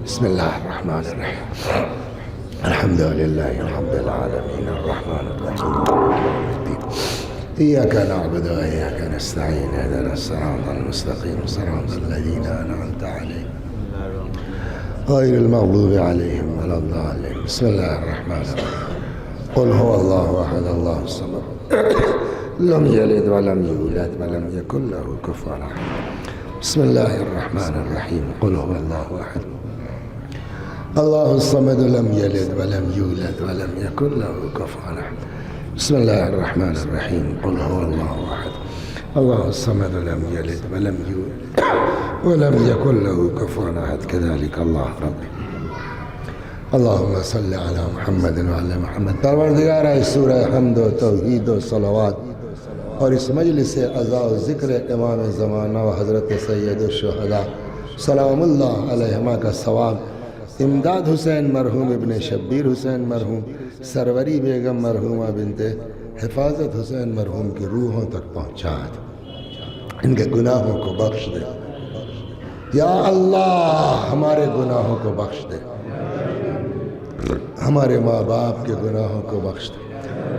بسم اللہ الرحمن الرحیم، الحمد للہ رب العالمین الرحمن الرحیم، ایاک نعبد و ایاک نستعین، اهدنا الصراط المستقیم صراط الذین انعمت علیہم غیر المغضوب علیہم ولا الضالین۔ بسم اللہ الرحمن الرحیم، قل هو اللہ احد اللہ الصمد لم یلد ولم یولد ولم یکن له کفوا احد۔ بسم اللہ الرحمن الرحیم، قل هو اللہ احد اللہ الصمد لم یلد ولم یولد ولم یکن له کفوا احد۔ بسم اللہ الرحمن الرحیم، قل هو اللہ احد اللہ الصمد لم یلد ولم یولد ولم یکن له کفوا احد۔ كذلك اللہ ربی۔ اللہم صلی علی محمد وعلی محمد۔ پروردگار اس سورہ حمد و توحید و صلوات اور اس مجلس عزاء و ذکر امام زمانہ و حضرت سید الشہداء سلام اللہ علیہما کا ثواب امداد حسین مرحوم ابن شبیر حسین مرحوم، سروری بیگم مرحومہ بنت حفاظت حسین مرحوم کی روحوں تک پہنچا دے، ان کے گناہوں کو بخش دے یا اللہ، ہمارے گناہوں کو بخش دے، ہمارے ماں باپ کے گناہوں کو بخش دے،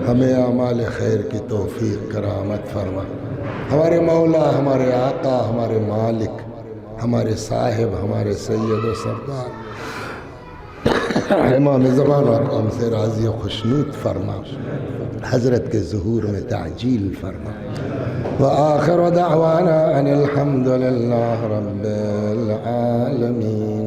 ہمیں اعمال خیر کی توفیق کرامت فرما۔ ہمارے مولا، ہمارے آقا، ہمارے مالک، ہمارے صاحب، ہمارے سید و سردار امام زمان اور قوم سے راضی و خشنود فرما، حضرت کے ظہور میں تعجیل فرما۔ وآخر دعوانا ان الحمد للہ رب العالمین۔